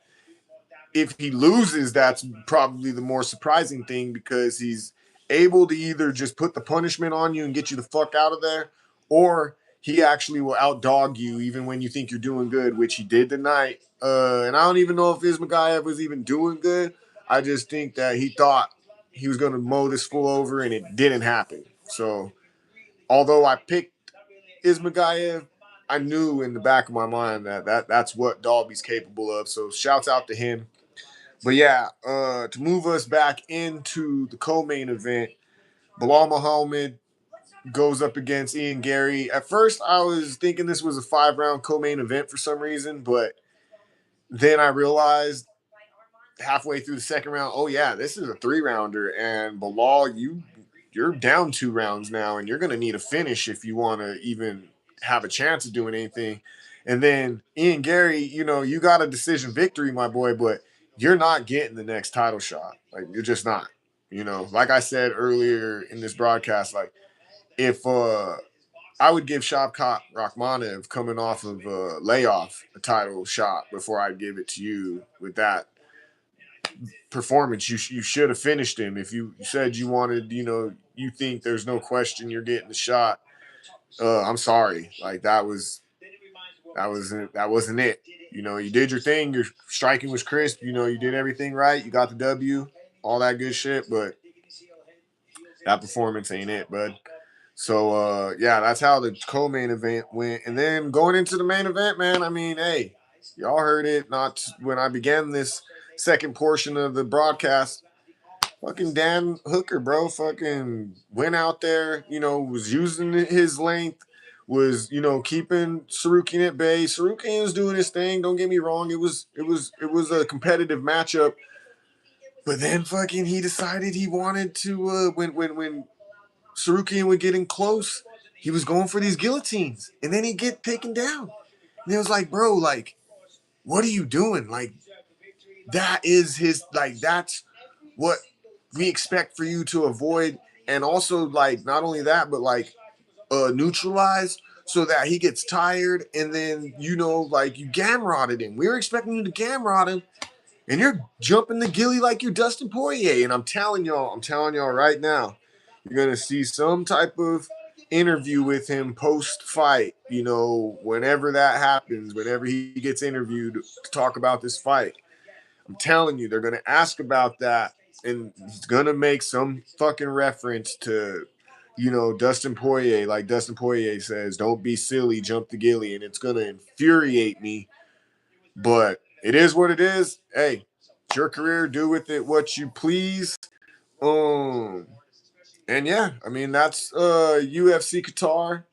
if he loses, that's probably the more surprising thing because he's able to either just put the punishment on you and get you the fuck out of there, or he actually will outdog you even when you think you're doing good, which he did tonight. And I don't even know if Ismagayev was even doing good. I just think that he thought he was going to mow this fool over, and it didn't happen. So, although I picked Ismagayev, I knew in the back of my mind that that's what Dalby's capable of. So, shouts out to him. But yeah, to move us back into the co-main event, Bilal Muhammad goes up against Ian Gary. At first, I was thinking this was a 5-round co-main event for some reason, but then I realized halfway through the second round, oh yeah, this is a 3-rounder, and Bilal, you're down 2 rounds now, and you're gonna need a finish if you want to even have a chance of doing anything. And then Ian Gary, you got a decision victory, my boy, but you're not getting the next title shot. Like you're just not. Like I said earlier in this broadcast, like if I would give Shavkat Rakhmonov coming off of a layoff a title shot before I'd give it to you with that performance. You should have finished him. If you said you wanted, you think there's no question you're getting the shot. I'm sorry. Like that wasn't it. You did your thing. Your striking was crisp. You did everything right. You got the W, all that good shit. But that performance ain't it, bud. So yeah, that's how the co-main event went. And then going into the main event, man. I mean, hey, y'all heard it. Not when I began this second portion of the broadcast. Fucking Dan Hooker, bro, fucking went out there, was using his length, was, keeping Tsarukyan at bay. Tsarukyan was doing his thing. Don't get me wrong. It was a competitive matchup. But then fucking he decided he wanted to when Tsarukyan would get in close, he was going for these guillotines. And then he'd get taken down. And it was like, bro, like, what are you doing? Like, that is his, like, that's what we expect for you to avoid, and also like not only that, but like neutralize so that he gets tired, and then like you gamrodded him. We were expecting you to gamrod him, and you're jumping the gilly like you're Dustin Poirier. And I'm telling y'all right now, you're gonna see some type of interview with him post fight. Whenever that happens, whenever he gets interviewed to talk about this fight. I'm telling you, they're going to ask about that, and he's going to make some fucking reference to, Dustin Poirier. Like Dustin Poirier says, don't be silly, jump the gilly, and it's going to infuriate me. But it is what it is. Hey, it's your career. Do with it what you please. Um, and yeah, I mean, that's UFC Qatar.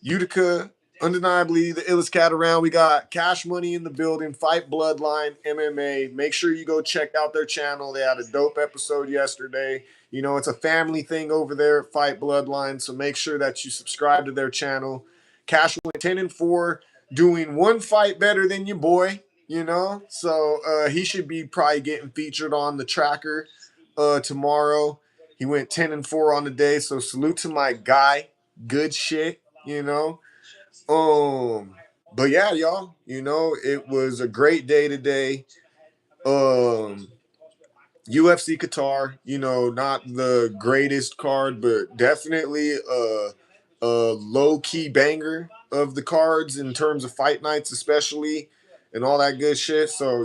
Utica, undeniably the illest cat around. We got Cash Money in the building, Fight Bloodline, MMA. Make sure you go check out their channel. They had a dope episode yesterday. It's a family thing over there at Fight Bloodline, so make sure that you subscribe to their channel. Cash went 10-4, doing one fight better than your boy, So he should be probably getting featured on the tracker tomorrow. He went 10-4 on the day, so salute to my guy. Good shit, you know. Um, but yeah, y'all, it was a great day today. Um, UFC Qatar, not the greatest card, but definitely a low key banger of the cards in terms of fight nights, especially, and all that good shit. So,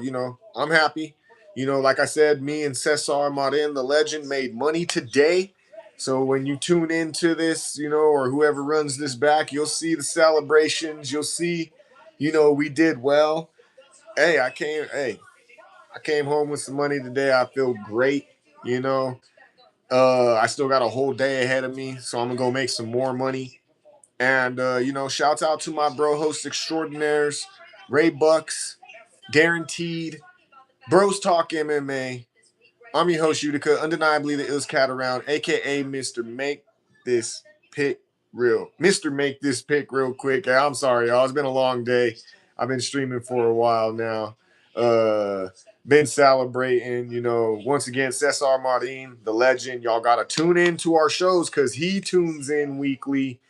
I'm happy. Like I said, me and Cesar Marin, the legend, made money today. So when you tune into this, or whoever runs this back, you'll see the celebrations. You'll see, we did well. Hey, I came home with some money today. I feel great, you know. I still got a whole day ahead of me, so I'm gonna go make some more money. And shouts out to my bro host extraordinaires, Ray Bucks, Guaranteed, Bros Talk MMA. I'm your host, Utica, undeniably the illest cat around, aka Mr. Make This Pick Real. Mr. Make This Pick Real Quick. I'm sorry, y'all. It's been a long day. I've been streaming for a while now. Been celebrating, once again, Cesar Marin, the legend. Y'all got to tune in to our shows because he tunes in weekly.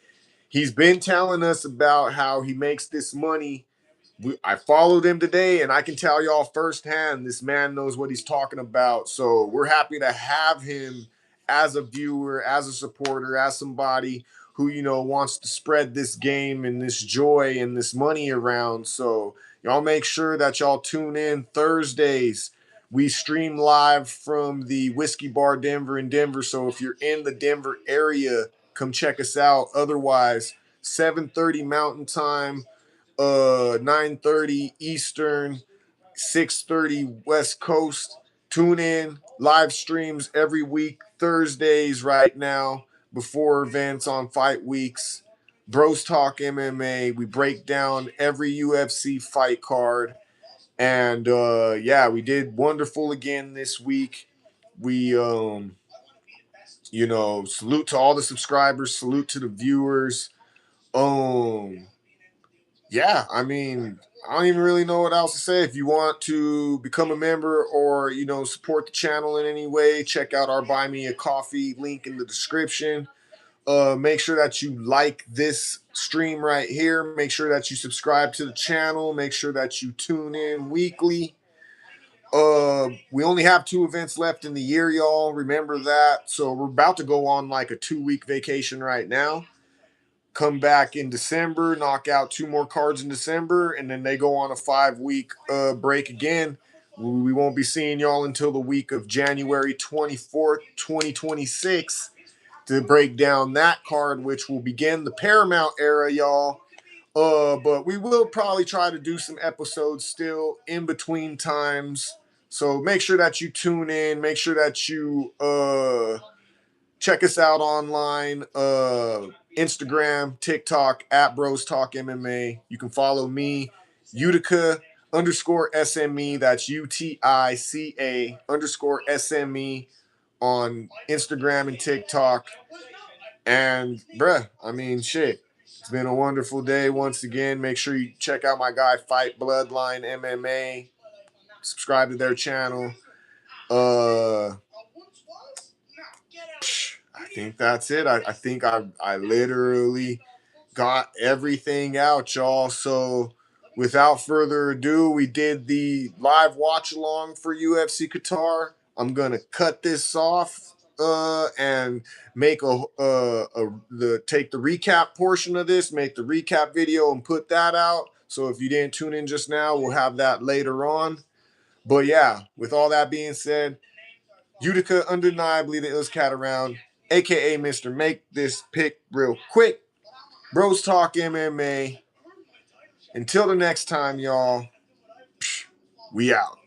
He's been telling us about how he makes this money. I followed him today, and I can tell y'all firsthand, this man knows what he's talking about. So we're happy to have him as a viewer, as a supporter, as somebody who, wants to spread this game and this joy and this money around. So y'all make sure that y'all tune in Thursdays. We stream live from the Whiskey Bar Denver in Denver. So if you're in the Denver area, come check us out. Otherwise, 7:30 Mountain Time, 9:30 Eastern, 6:30 West Coast. Tune in. Live streams every week, Thursdays right now, before events on fight weeks. Bros Talk MMA. We break down every UFC fight card. And we did wonderful again this week. We salute to all the subscribers, salute to the viewers. I mean, I don't even really know what else to say. If you want to become a member or, support the channel in any way, check out our Buy Me a Coffee link in the description. Make sure that you like this stream right here. Make sure that you subscribe to the channel. Make sure that you tune in weekly. We only have 2 events left in the year, y'all. Remember that. So we're about to go on like a 2-week vacation right now. Come back in December, knock out 2 more cards in December, and then they go on a 5-week break again. We won't be seeing y'all until the week of January 24th, 2026 to break down that card, which will begin the Paramount era, y'all. But we will probably try to do some episodes still in between times. So make sure that you tune in. Make sure that you check us out online, Instagram, TikTok, at Bros Talk MMA. You can follow me, Utica _SME. That's UTICA _SME on Instagram and TikTok. And, shit. It's been a wonderful day once again. Make sure you check out my guy, Fight Bloodline MMA. Subscribe to their channel. I think that's it. I think I literally got everything out, y'all. So without further ado, we did the live watch along for UFC Qatar. I'm gonna cut this off and make take the recap portion of this, make the recap video and put that out. So if you didn't tune in just now, we'll have that later on. But yeah, with all that being said, Utica undeniably the illest cat around, aka Mr. Make This Pick Real Quick. Bros Talk MMA. Until the next time, y'all, we out.